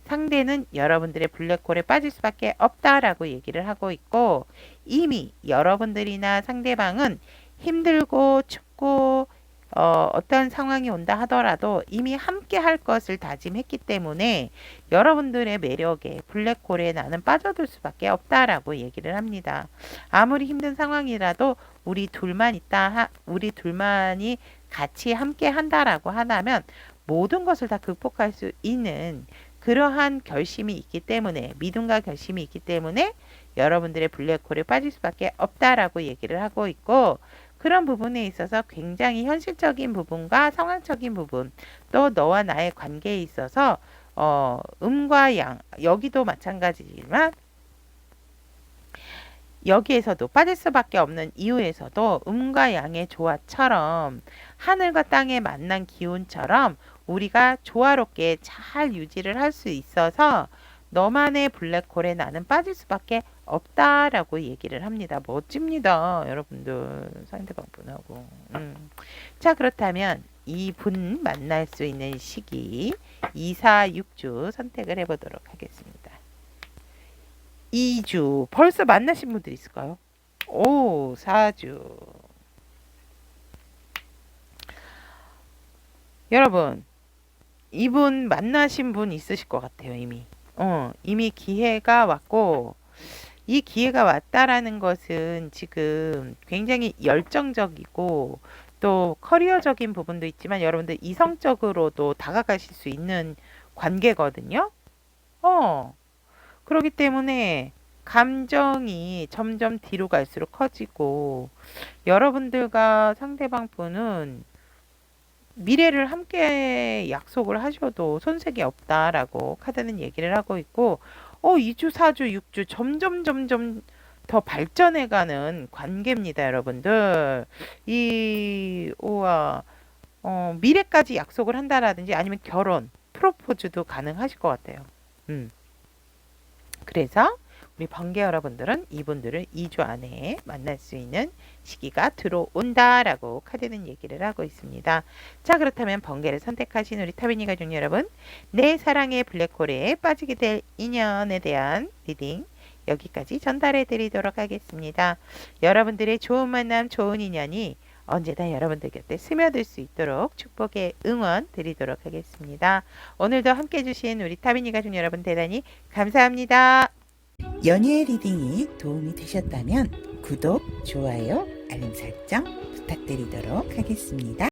상대는 여러분들의 블랙홀에 빠질 수밖에 없다라고 얘기를 하고 있고 이미 여러분들이나 상대방은 힘들고 춥고 어떤 상황이 온다 하더라도 이미 함께 할 것을 다짐했기 때문에 여러분들의 매력에 블랙홀에 나는 빠져들 수밖에 없다라고 얘기를 합니다. 아무리 힘든 상황이라도 우리 둘만이 같이 함께 한다라고 하다면 모든 것을 다 극복할 수 있는 그러한 결심이 있기 때문에 믿음과 결심이 있기 때문에 여러분들의 블랙홀에 빠질 수밖에 없다라고 얘기를 하고 있고 그런 부분에 있어서 굉장히 현실적인 부분과 상황적인 부분 또 너와 나의 관계에 있어서 음과 양 여기도 마찬가지지만 여기에서도 빠질 수밖에 없는 이유에서도 음과 양의 조화처럼 하늘과 땅의 만난 기운처럼 우리가 조화롭게 잘 유지를 할 수 있어서 너만의 블랙홀에 나는 빠질 수밖에 없다라고 얘기를 합니다. 멋집니다. 여러분들 상대방 분하고. 자 그렇다면 이 분 만날 수 있는 시기 2, 4, 6주 선택을 해보도록 하겠습니다. 2주 벌써 만나신 분들 있을까요? 오 4주 여러분 이분 만나신 분 있으실 것 같아요. 이미 기회가 왔고 이 기회가 왔다라는 것은 지금 굉장히 열정적이고 또 커리어적인 부분도 있지만 여러분들 이성적으로도 다가가실 수 있는 관계거든요. 그렇기 때문에 감정이 점점 뒤로 갈수록 커지고 여러분들과 상대방 분은 미래를 함께 약속을 하셔도 손색이 없다라고 카드는 얘기를 하고 있고, 2주, 4주, 6주 점점 더 발전해가는 관계입니다, 여러분들. 우와, 미래까지 약속을 한다라든지 아니면 결혼, 프로포즈도 가능하실 것 같아요. 음. 그래서 우리 번개 여러분들은 이분들을 2주 안에 만날 수 있는 시기가 들어온다라고 카드는 얘기를 하고 있습니다. 자, 그렇다면 번개를 선택하신 우리 타비니 가족 여러분, 내 사랑의 블랙홀에 빠지게 될 인연에 대한 리딩 여기까지 전달해 드리도록 하겠습니다. 여러분들의 좋은 만남, 좋은 인연이 언제나 여러분들 곁에 스며들 수 있도록 축복의 응원 드리도록 하겠습니다. 오늘도 함께 해주신 우리 타비니 가족 여러분 대단히 감사합니다. 연예 리딩이 도움이 되셨다면 구독, 좋아요, 알림 설정 부탁드리도록 하겠습니다.